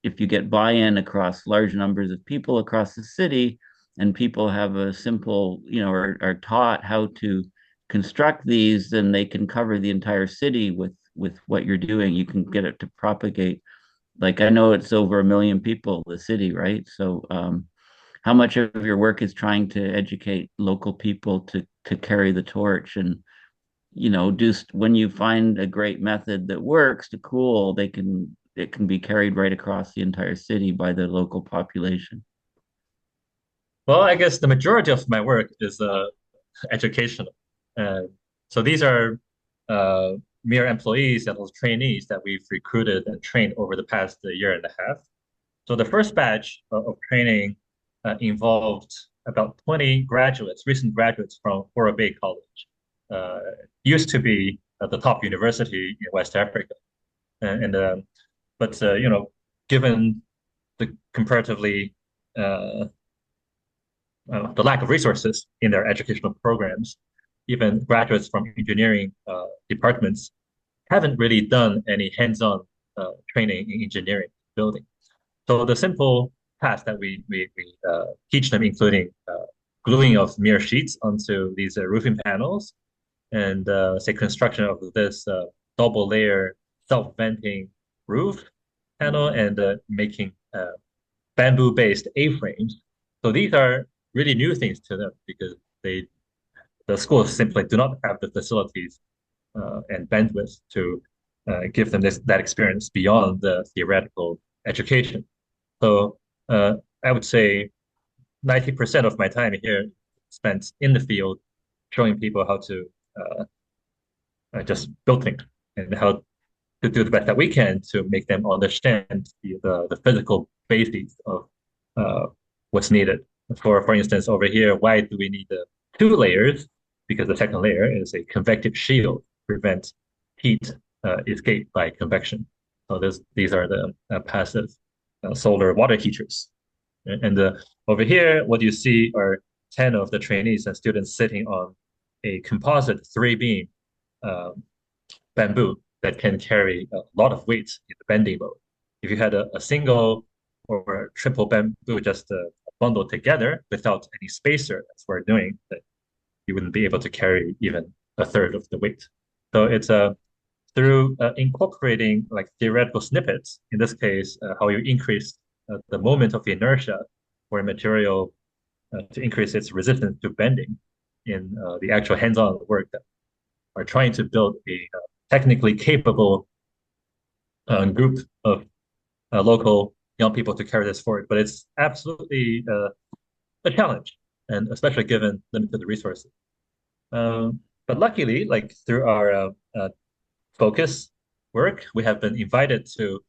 D: if you get buy-in across large numbers of people across the city, and people have a simple, are taught how to construct these, then they can cover the entire city with what you're doing. You can get it to propagate. Like, I know it's over 1 million people, the city, right? So how much of your work is trying to educate local people to carry the torch, and just when you find a great method that works to cool, it can be carried right across the entire city by the local population.
B: Well, I guess the majority of my work is educational. Uh, so these are uh, mere employees and those trainees that we've recruited and trained over the past year and a half. So the first batch of training involved about 20 graduates, recent graduates from Ora Bay College. Used to be the top university in West Africa, and but given the comparatively the lack of resources in their educational programs, even graduates from engineering departments haven't really done any hands-on training in engineering building. So the simple tasks that we teach them, including gluing of MEER sheets onto these roofing panels, and say construction of this double layer self-venting roof panel, and making bamboo-based A-frames. So these are really new things to them because the schools simply do not have the facilities and bandwidth to give them that experience beyond the theoretical education. So I would say 90% of my time here spent in the field showing people how to just build things and how to do the best that we can to make them understand the physical basis of what's needed. For instance, over here, why do we need the 2 layers? Because the second layer is a convective shield to prevent heat escape by convection. So these are the passive solar water heaters. And over here, what you see are 10 of the trainees and students sitting on a composite 3-beam bamboo that can carry a lot of weight in the bending mode. If you had a single or triple bamboo just bundled together without any spacer, as we're doing, that you wouldn't be able to carry even a third of the weight. So it's through incorporating like theoretical snippets, in this case, how you increase the moment of inertia for a material to increase its resistance to bending in the actual hands-on work that are trying to build a technically capable group of local young people to carry this forward. But it's absolutely a challenge, and especially given limited resources. But luckily, like through our focus work, we have been invited to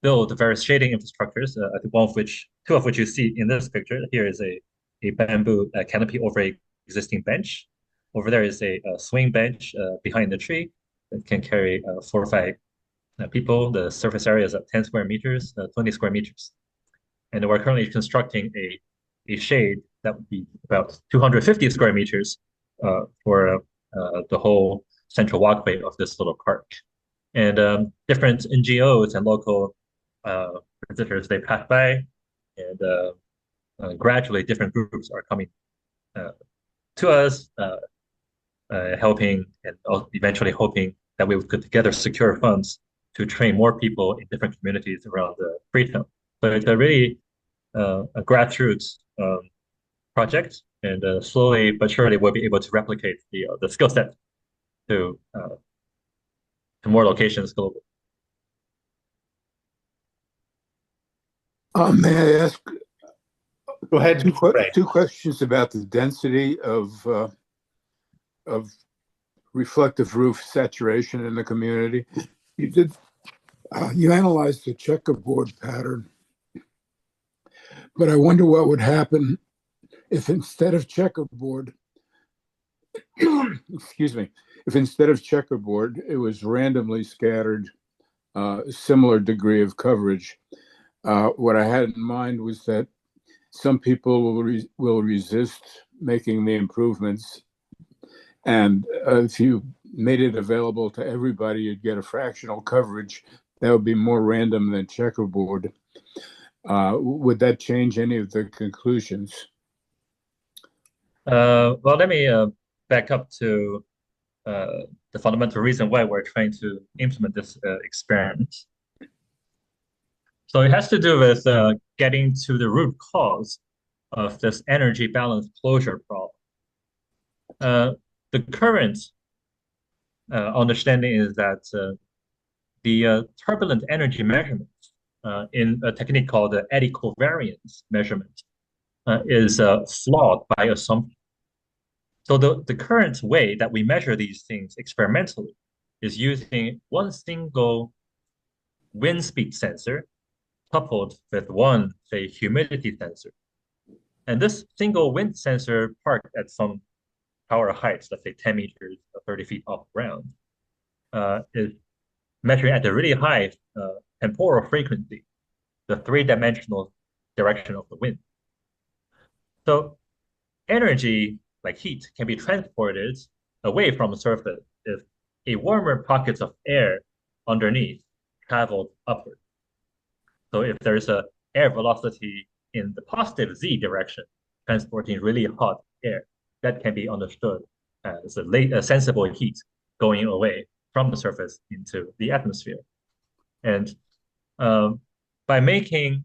B: build various shading infrastructures. I think two of which you see in this picture. Here is a bamboo canopy over a existing bench. Over there is a swing bench behind the tree that can carry 4 or 5 people. The surface area is at 10 square meters, 20 square meters. And we're currently constructing a shade that would be about 250 square meters for the whole central walkway of this little park. And different NGOs and local visitors, they pass by, and gradually different groups are coming to us, helping, and eventually hoping that we could together secure funds to train more people in different communities around Freetown. So it's a really a grassroots project, and slowly but surely we'll be able to replicate the skill set to more locations globally.
C: May I ask
A: Go ahead.
C: two questions about the density of reflective roof saturation in the community? You did You analyzed the checkerboard pattern, but I wonder what would happen if instead of checkerboard, excuse me, if instead of checkerboard, it was randomly scattered, similar degree of coverage. What I had in mind was that some people will resist making the improvements, and if you made it available to everybody, you'd get a fractional coverage that would be more random than checkerboard. Would that change any of the conclusions?
B: Well, let me back up to the fundamental reason why we're trying to implement this experiment. So it has to do with getting to the root cause of this energy balance closure problem. The current understanding is that the turbulent energy measurements in a technique called the eddy covariance measurement is flawed by assumption. So the current way that we measure these things experimentally is using one single wind speed sensor coupled with one, say, humidity sensor. And this single wind sensor parked at some tower heights, let's say 10 meters or 30 feet off ground, is measuring at a really high temporal frequency, the three-dimensional direction of the wind. So energy, like heat, can be transported away from the surface if a warmer pockets of air underneath traveled upward. So if there's a air velocity in the positive z direction, transporting really hot air, that can be understood as a sensible heat going away from the surface into the atmosphere. And by making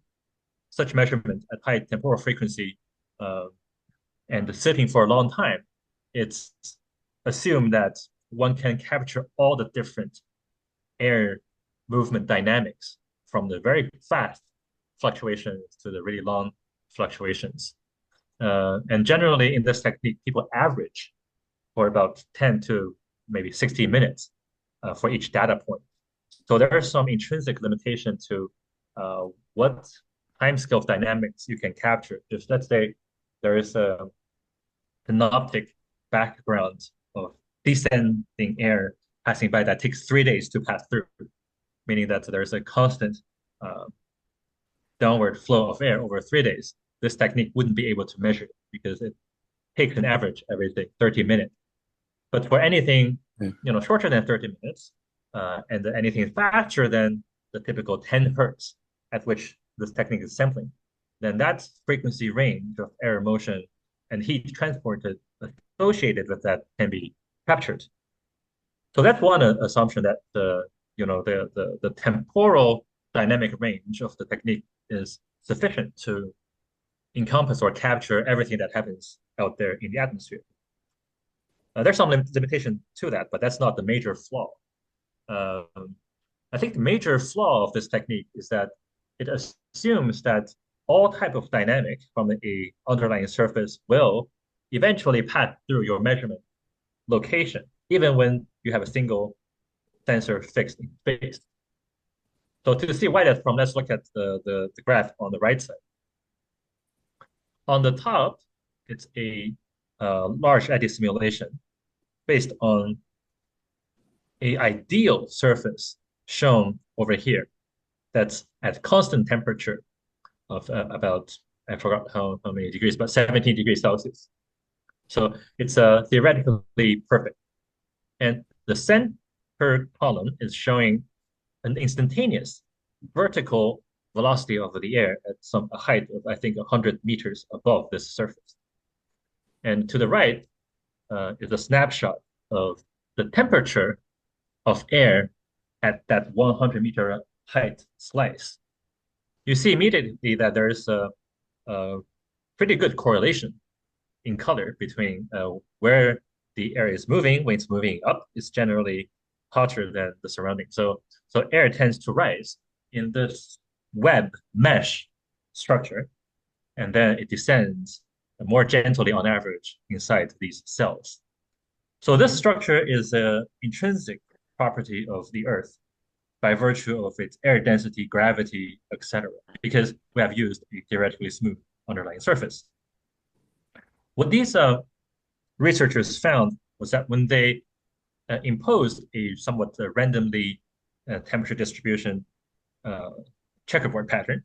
B: such measurements at high temporal frequency and sitting for a long time, it's assumed that one can capture all the different air movement dynamics from the very fast fluctuations to the really long fluctuations. And generally in this technique, people average for about 10 to maybe 60 minutes for each data point. So there are some intrinsic limitation to what timescale of dynamics you can capture. Just let's say there is a synoptic background of descending air passing by that takes 3 days to pass through, meaning that there's a constant downward flow of air over 3 days. This technique wouldn't be able to measure it because it takes an average every say 30 minutes. But for anything shorter than 30 minutes, and anything faster than the typical 10 hertz at which this technique is sampling, then that frequency range of air motion and heat transported associated with that can be captured. So that's one assumption, that the temporal dynamic range of the technique is sufficient to encompass or capture everything that happens out there in the atmosphere. There's some limitation to that, but that's not the major flaw. I think the major flaw of this technique is that it assumes that all type of dynamic from a underlying surface will eventually pass through your measurement location, even when you have a single sensor fixed in space. So to see why that's from, let's look at the graph on the right side. On the top, it's a large eddy simulation based on an ideal surface shown over here that's at constant temperature of about, I forgot how many degrees, but 17 degrees Celsius. So it's theoretically perfect. And the center column is showing an instantaneous vertical velocity of the air at a height of, I think, 100 meters above this surface. And to the right is a snapshot of the temperature of air at that 100-meter height slice. You see immediately that there is a pretty good correlation in color between where the air is moving. When it's moving up, it's generally hotter than the surrounding. So air tends to rise in this web mesh structure, and then it descends more gently on average inside these cells. So this structure is an intrinsic property of the Earth. by virtue of its air density, gravity, etc., because we have used a theoretically smooth underlying surface. What these researchers found was that when they imposed a somewhat randomly temperature distribution checkerboard pattern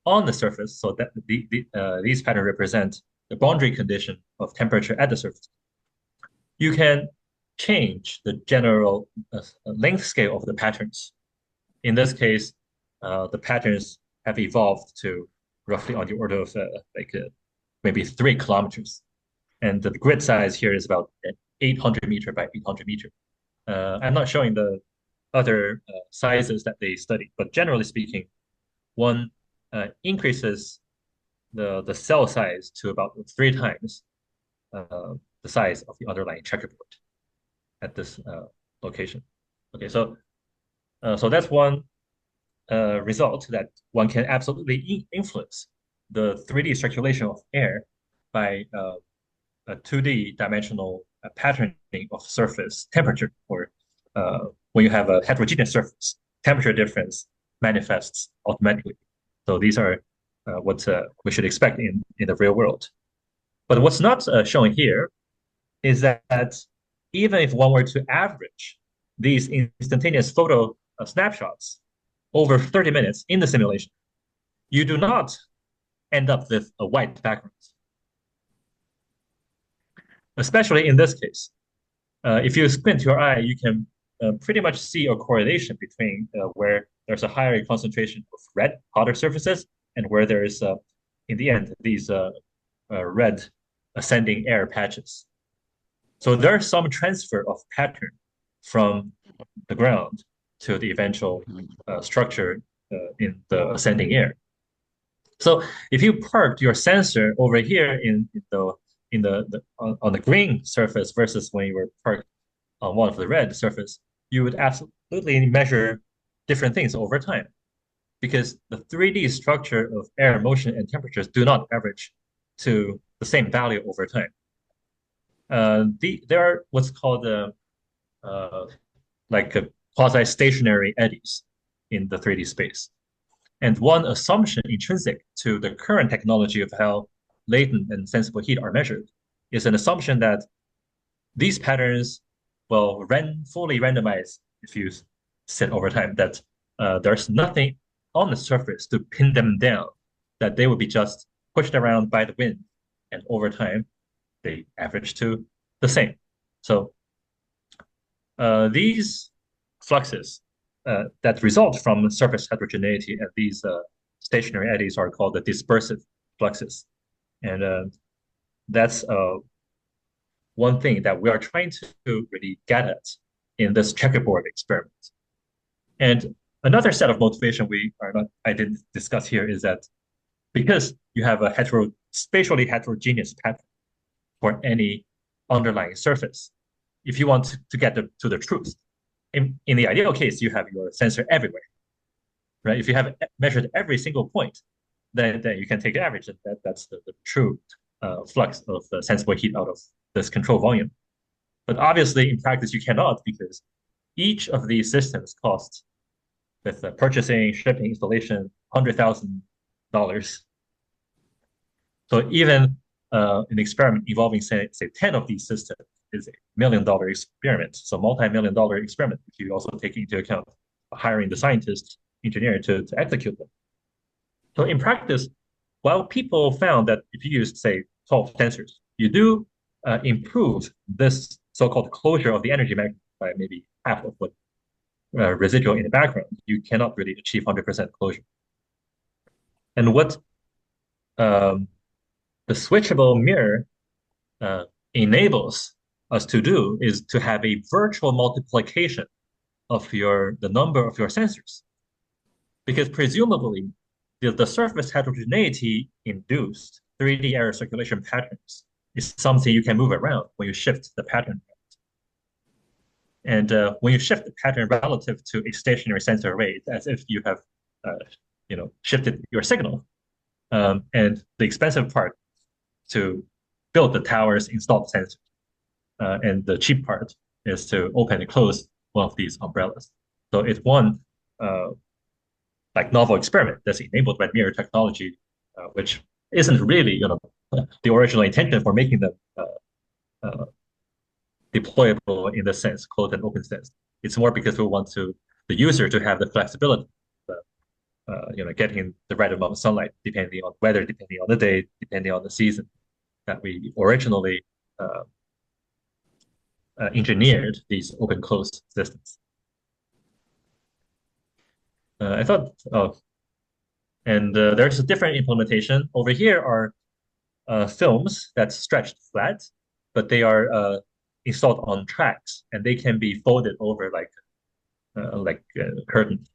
B: on the surface, so that these patterns represent the boundary condition of temperature at the surface, you can change the general length scale of the patterns. In this case, the patterns have evolved to roughly on the order of maybe 3 kilometers. And the grid size here is about 800 meter by 800 meter. I'm not showing the other sizes that they studied, but generally speaking, one increases the cell size to about 3 times the size of the underlying checkerboard at this location. Okay, so that's one result, that one can absolutely influence the 3D circulation of air by a 2D dimensional patterning of surface temperature, or when you have a heterogeneous surface, temperature difference manifests automatically. So these are what we should expect in the real world. But what's not shown here is that even if one were to average these instantaneous photo snapshots over 30 minutes in the simulation, you do not end up with a white background. Especially in this case, if you squint your eye, you can pretty much see a correlation between where there's a higher concentration of red hotter surfaces and where there is, in the end, these red ascending air patches. So there's some transfer of pattern from the ground to the eventual structure in the ascending air. So if you parked your sensor over here on the green surface versus when you were parked on one of the red surface, you would absolutely measure different things over time, because the 3D structure of air motion and temperatures do not average to the same value over time. There are what's called quasi-stationary eddies in the 3D space. And one assumption intrinsic to the current technology of how latent and sensible heat are measured is an assumption that these patterns will fully randomize if you sit over time, that there's nothing on the surface to pin them down, that they would be just pushed around by the wind, and over time they average to the same. So these fluxes that result from surface heterogeneity at these stationary eddies are called the dispersive fluxes. And that's one thing that we are trying to really get at in this checkerboard experiment. And another set of motivation I didn't discuss here is that because you have a spatially heterogeneous pattern for any underlying surface, if you want to get to the truth, in the ideal case, you have your sensor everywhere, right? If you have measured every single point, then you can take the average, and that's the true flux of sensible heat out of this control volume. But obviously, in practice, you cannot, because each of these systems costs, with purchasing, shipping, installation, $100,000. So even an experiment involving, say 10 of these systems is $1 million experiment. So multi-million-dollar experiment, if you also take into account hiring the scientists, engineer to execute them. So in practice, while people found that if you use, say, 12 sensors, you do improve this so-called closure of the energy magnet by maybe half of what residual in the background, you cannot really achieve 100% closure. And what the switchable mirror enables us to do is to have a virtual multiplication of the number of your sensors, because presumably the surface heterogeneity induced 3D air circulation patterns is something you can move around when you shift the pattern. And when you shift the pattern relative to a stationary sensor array, it's as if you have shifted your signal. And the expensive part to build the towers, install the sensors. And the cheap part is to open and close one of these umbrellas. So it's one like novel experiment that's enabled by MEER technology, which isn't really, the original intention for making them uh, deployable in the sense, closed and open sense. It's more because we want the user to have the flexibility, getting the right amount of sunlight, depending on weather, depending on the day, depending on the season, that we originally engineered these open closed systems. I thought, and there's a different implementation. Over here are films that's stretched flat, but they are installed on tracks, and they can be folded over like curtains.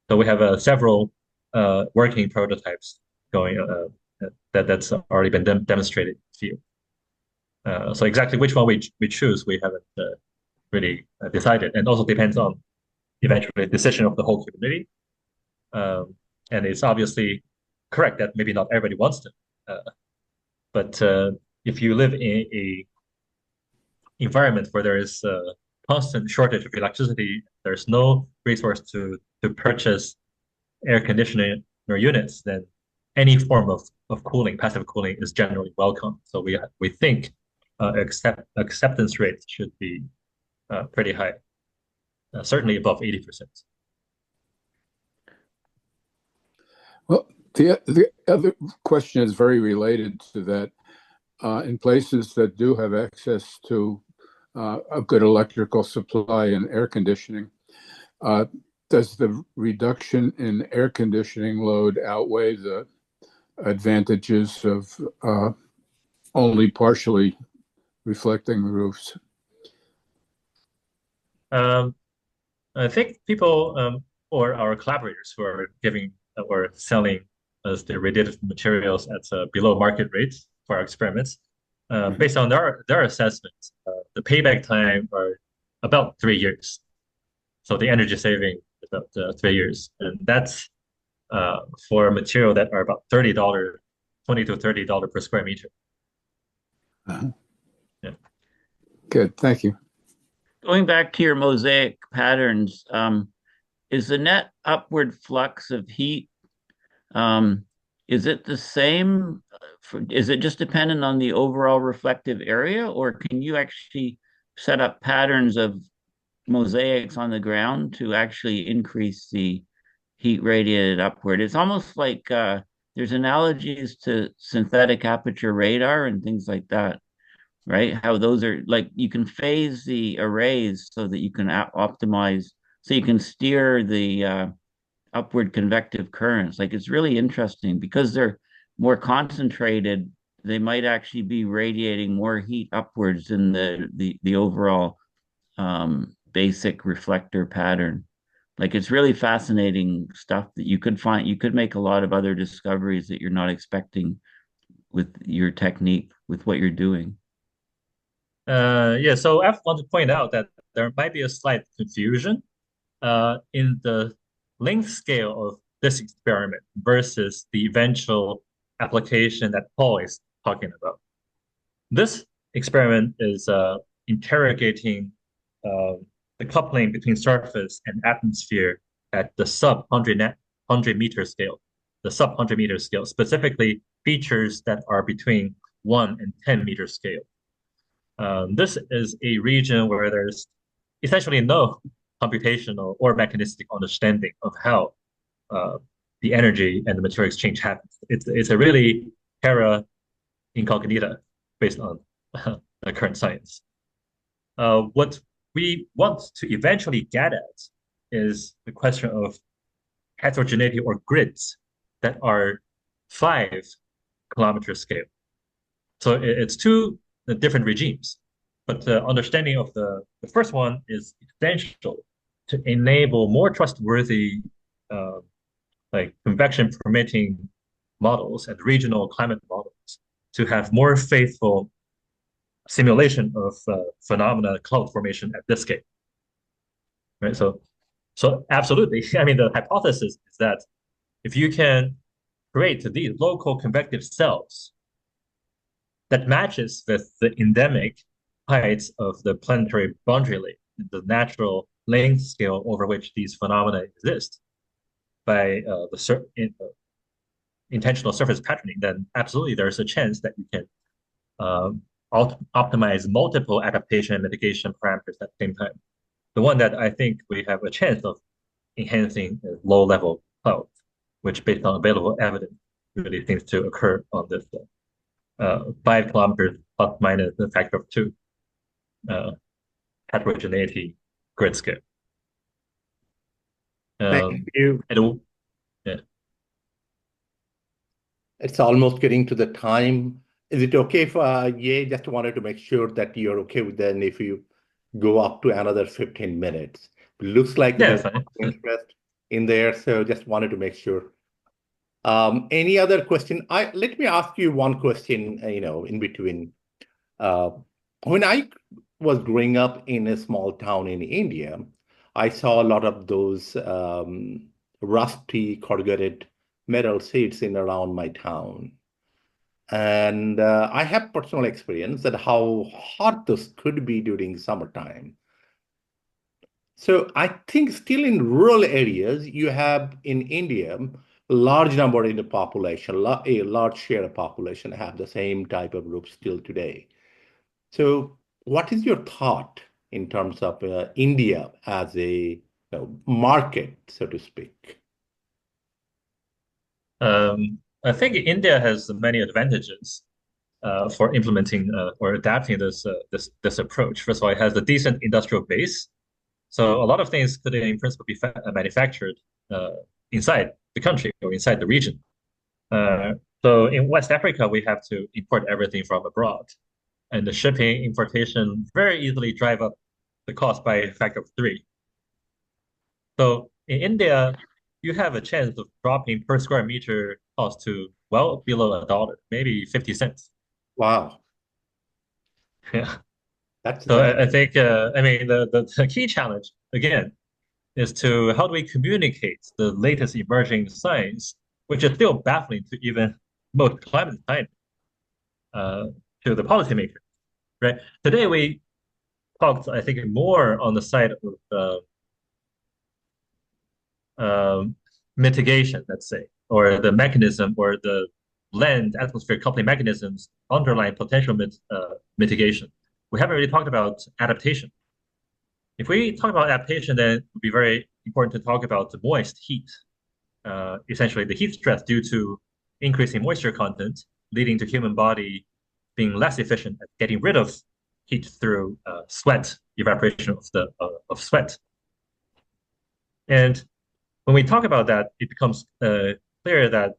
B: So we have several working prototypes going that's already been demonstrated in the field. So exactly which one we choose, we haven't really decided, and also depends on eventually decision of the whole community. And it's obviously correct that maybe not everybody wants them, but if you live in a environment where there is a constant shortage of electricity, there's no resource to purchase air conditioning or units, then any form of cooling, passive cooling, is generally welcome. So we think acceptance rates should be pretty high, certainly above 80%.
C: Well, the other question is very related to that. In places that do have access to a good electrical supply and air conditioning, does the reduction in air conditioning load outweigh the advantages of only partially reflecting the roofs?
B: I think people or our collaborators who are giving or selling us the radiative materials at below market rates for our experiments, based on their assessments, the payback time are about 3 years. So the energy saving is about 3 years, and that's for a material that are about $20 to $30 per square meter.
C: Uh-huh.
B: Yeah.
C: Good, thank you.
D: Going back to your mosaic patterns, is the net upward flux of heat, is it the same? Is it just dependent on the overall reflective area, or can you actually set up patterns of mosaics on the ground to actually increase the heat radiated upward? It's almost like there's analogies to synthetic aperture radar and things like that, right? How those are like you can phase the arrays so that you can optimize, so you can steer the upward convective currents. Like it's really interesting because they're more concentrated. They might actually be radiating more heat upwards than the overall basic reflector pattern. Like it's really fascinating stuff that you could find. You could make a lot of other discoveries that you're not expecting with your technique, with what you're doing.
B: Yeah, so I want to point out that there might be a slight confusion in the length scale of this experiment versus the eventual application that Paul is talking about. This experiment is interrogating the coupling between surface and atmosphere at the sub-100 meter scale. The sub-100 meter scale, specifically features that are between 1 and 10 meter scale. This is a region where there's essentially no computational or mechanistic understanding of how the energy and the material exchange happens. It's a really terra incognita based on the current science. What we want to eventually get at is the question of heterogeneity or grids that are 5-kilometer scale. So it's two different regimes, but the understanding of the first one is essential to enable more trustworthy like convection permitting models and regional climate models to have more faithful simulation of phenomena cloud formation at this scale. Right. So absolutely. I mean, the hypothesis is that if you can create these local convective cells that matches with the endemic heights of the planetary boundary layer, the natural length scale over which these phenomena exist by intentional surface patterning, then absolutely there's a chance that you can optimize multiple adaptation and mitigation parameters at the same time. The one that I think we have a chance of enhancing is low-level cloud, which based on available evidence really seems to occur on this 5 kilometers plus minus a factor of 2 heterogeneity grid scale.
A: Thank you.
B: Yeah.
A: It's almost getting to the time. Is it okay if just wanted to make sure that you're okay with that, and if you go up to another 15 minutes? It looks like
B: Yeah,
A: there's
B: fine.
A: interest in there, so just wanted to make sure. Any other question? Let me ask you one question, in between. When I was growing up in a small town in India, I saw a lot of those rusty corrugated metal seats in around my town. And I have personal experience that how hot this could be during summertime. So I think still in rural areas, you have in India, a large number in the population, a large share of population have the same type of roof still today. So what is your thought in terms of India as a market, so to speak?
B: I think India has many advantages for implementing or adapting this approach. First of all, it has a decent industrial base, so a lot of things could, in principle, be manufactured inside the country or inside the region. So in West Africa, we have to import everything from abroad, and the shipping, importation very easily drive up the cost by a factor of 3. So in India, you have a chance of dropping per square meter cost to well below $1, maybe 50 cents.
A: Wow.
B: Yeah.
A: That's
B: So I think, I mean, the key challenge, again, is to how do we communicate the latest emerging science, which is still baffling to even most climate scientists, to the policymakers, right? Today we talked, I think, more on the side of mitigation, let's say, or the mechanism or the land atmosphere coupling mechanisms underlying potential mitigation. We haven't really talked about adaptation. If we talk about adaptation, then it would be very important to talk about the moist heat, essentially the heat stress due to increasing moisture content, leading to human body being less efficient at getting rid of heat through sweat, evaporation of sweat. And when we talk about that, it becomes clear that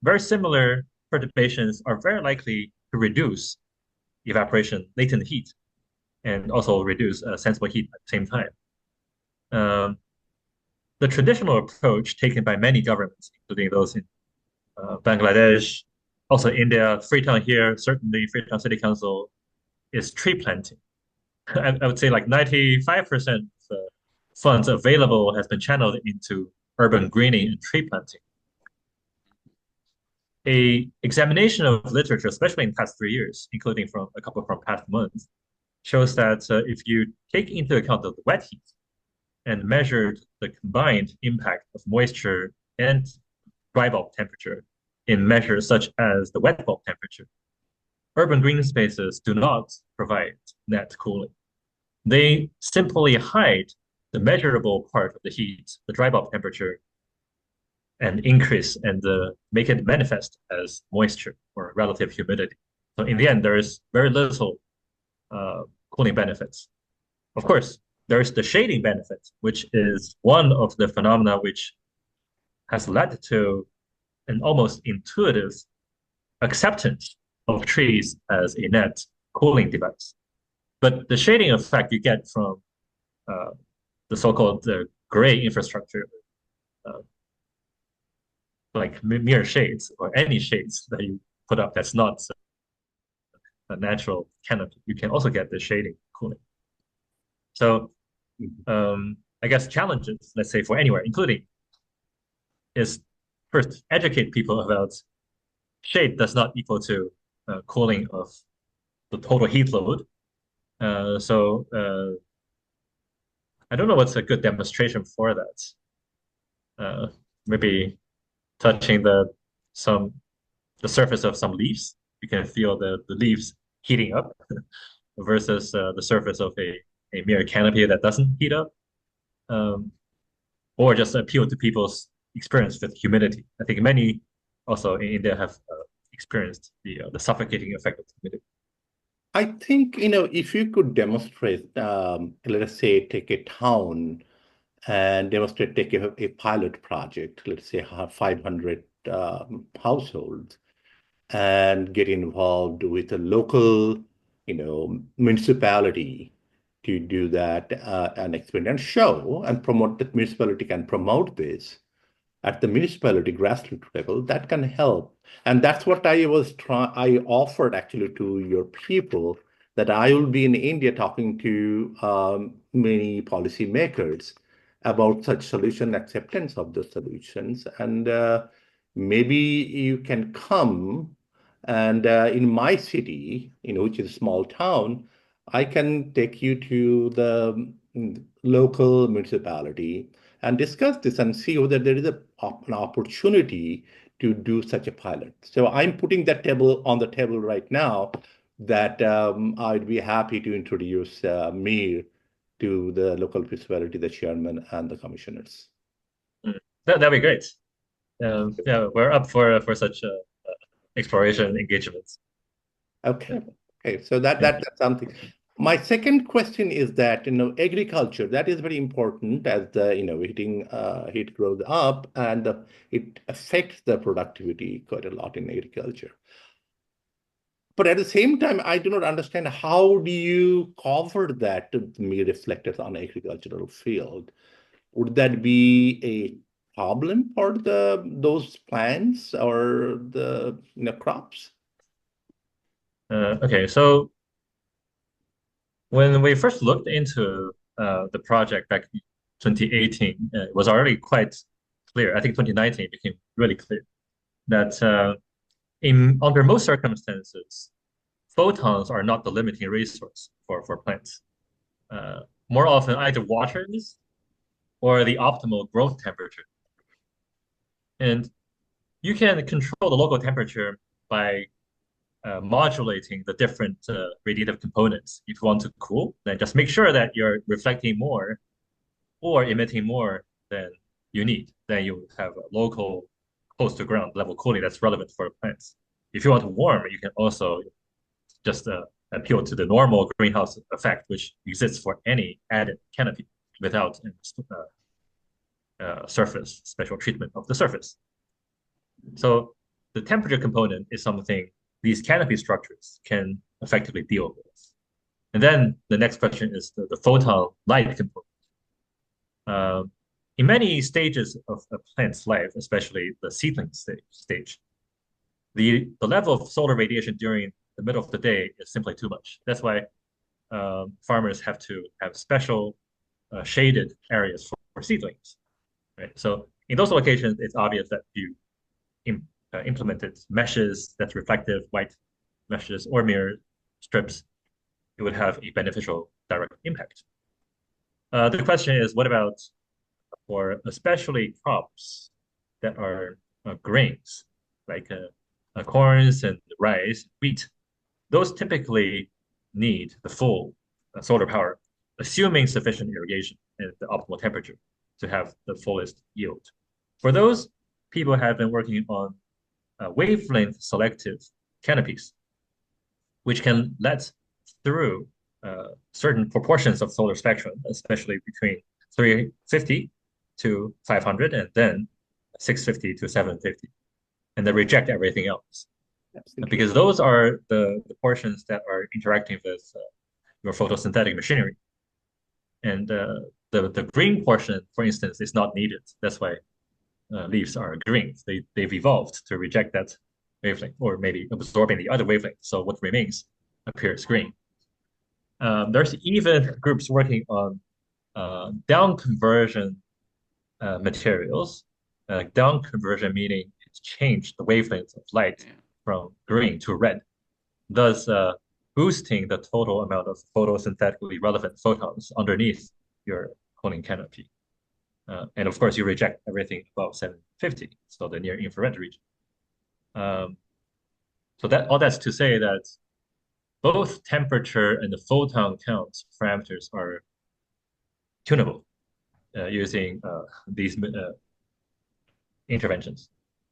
B: very similar perturbations are very likely to reduce evaporation, latent heat, and also reduce sensible heat at the same time. The traditional approach taken by many governments, including those in Bangladesh, also India, Freetown here, certainly Freetown City Council, is tree planting. I would say like 95% of funds available has been channeled into urban greening and tree planting. A examination of literature, especially in the past 3 years, including from a couple from past months, shows that if you take into account the wet heat and measured the combined impact of moisture and dry bulb temperature in measures such as the wet bulb temperature, urban green spaces do not provide net cooling. They simply hide the measurable part of the heat, the dry bulb temperature, and increase and make it manifest as moisture or relative humidity. So in the end, there is very little cooling benefits. Of course, there is the shading benefit, which is one of the phenomena which has led to an almost intuitive acceptance of trees as a net cooling device. But the shading effect you get from the so-called gray infrastructure, like MEER shades or any shades that you put up that's not a natural canopy, you can also get the shading cooling. So I guess challenges, let's say for anywhere, including, is first educate people about shade does not equal to cooling of the total heat load. So I don't know what's a good demonstration for that. Maybe touching the surface of some leaves. You can feel the leaves heating up versus the surface of a mere canopy that doesn't heat up. Um, or just appeal to people's experience with humidity. I think many also in India have experienced the suffocating effect of humidity.
A: I think, if you could demonstrate, let us say, take a town and demonstrate, take a pilot project, let's say 500 households, and get involved with a local, municipality to do that and experiment and show and promote that municipality can promote this at the municipality grassroots level, that can help. And that's what I offered actually to your people, that I will be in India talking to many policymakers about such solution acceptance of the solutions. And maybe you can come and in my city, which is a small town, I can take you to the local municipality and discuss this and see whether there is an opportunity to do such a pilot. So I'm putting that table on the table right now, that I'd be happy to introduce MEER to the local municipality, the chairman, and the commissioners.
B: That'd be great. Yeah, we're up for such exploration engagements.
A: Okay. Okay. So that's something. My second question is that, agriculture, that is very important as the, heat grows up, and it affects the productivity quite a lot in agriculture. But at the same time, I do not understand, how do you cover that to MEER reflectors on agricultural field? Would that be a problem for those plants or the crops?
B: Okay, so when we first looked into the project back in 2018, it was already quite clear. I think 2019 became really clear that under most circumstances, photons are not the limiting resource for plants. More often, either water is or the optimal growth temperature. And you can control the local temperature by modulating the different radiative components. If you want to cool, then just make sure that you're reflecting more or emitting more than you need. Then you have a local close to ground level cooling that's relevant for plants. If you want to warm, you can also just appeal to the normal greenhouse effect, which exists for any added canopy without surface special treatment of the surface. So the temperature component is something these canopy structures can effectively deal with. And then the next question is the photon light component. In many stages of a plant's life, especially the seedling stage, the level of solar radiation during the middle of the day is simply too much. That's why farmers have to have special shaded areas for seedlings. Right? So in those locations, it's obvious that you implemented meshes that's reflective, white meshes or mirror strips, it would have a beneficial direct impact. The question is, what about for especially crops that are grains, like corns and rice, wheat? Those typically need the full solar power, assuming sufficient irrigation and the optimal temperature to have the fullest yield. For those, people have been working on wavelength selective canopies, which can let through certain proportions of solar spectrum, especially between 350 to 500 and then 650 to 750, and then reject everything else. Because those are the portions that are interacting with your photosynthetic machinery. And the green portion, for instance, is not needed. That's why leaves are green. They've evolved to reject that wavelength, or maybe absorbing the other wavelength. So what remains appears green. There's even groups working on down conversion materials. Down conversion meaning it's changed the wavelength of light from green to red, thus boosting the total amount of photosynthetically relevant photons underneath your cooling canopy. And of course, you reject everything above 750, so the near infrared region. So that's to say that both temperature and the photon count parameters are tunable using these interventions.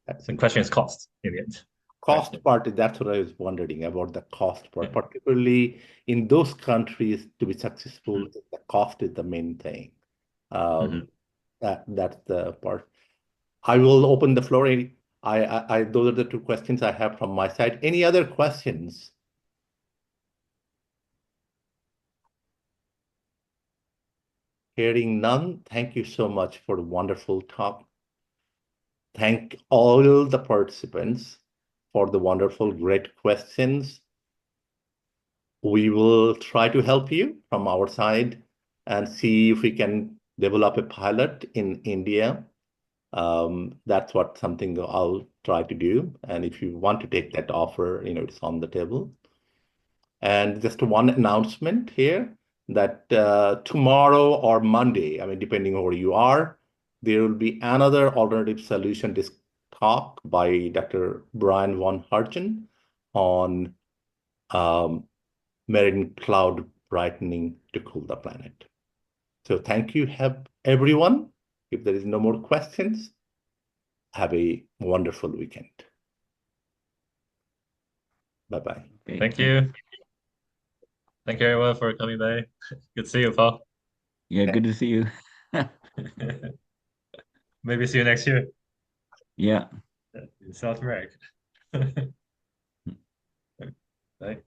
B: The question is cost in the end.
A: Cost
B: right?
A: part, that's what I was wondering about, the cost part, particularly in those countries to be successful, the cost is the main thing. That's the part. I will open the floor. Those are the two questions I have from my side. Any other questions? Hearing none, thank you so much for the wonderful talk. Thank all the participants for the wonderful, great questions. We will try to help you from our side and see if we can develop a pilot in India. That's something I'll try to do. And if you want to take that offer, it's on the table. And just one announcement here that tomorrow or Monday, depending on where you are, there will be another alternative solution talk by Dr. Brian von Hargen on marine cloud brightening to cool the planet. So thank you, everyone. If there is no more questions, have a wonderful weekend. Bye-bye.
D: Okay,
B: Thank you. Thank you everyone for coming by. Good to see you, Paul.
D: Yeah, good to see you.
B: Maybe see you next year
D: Yeah.
B: in South America. Bye.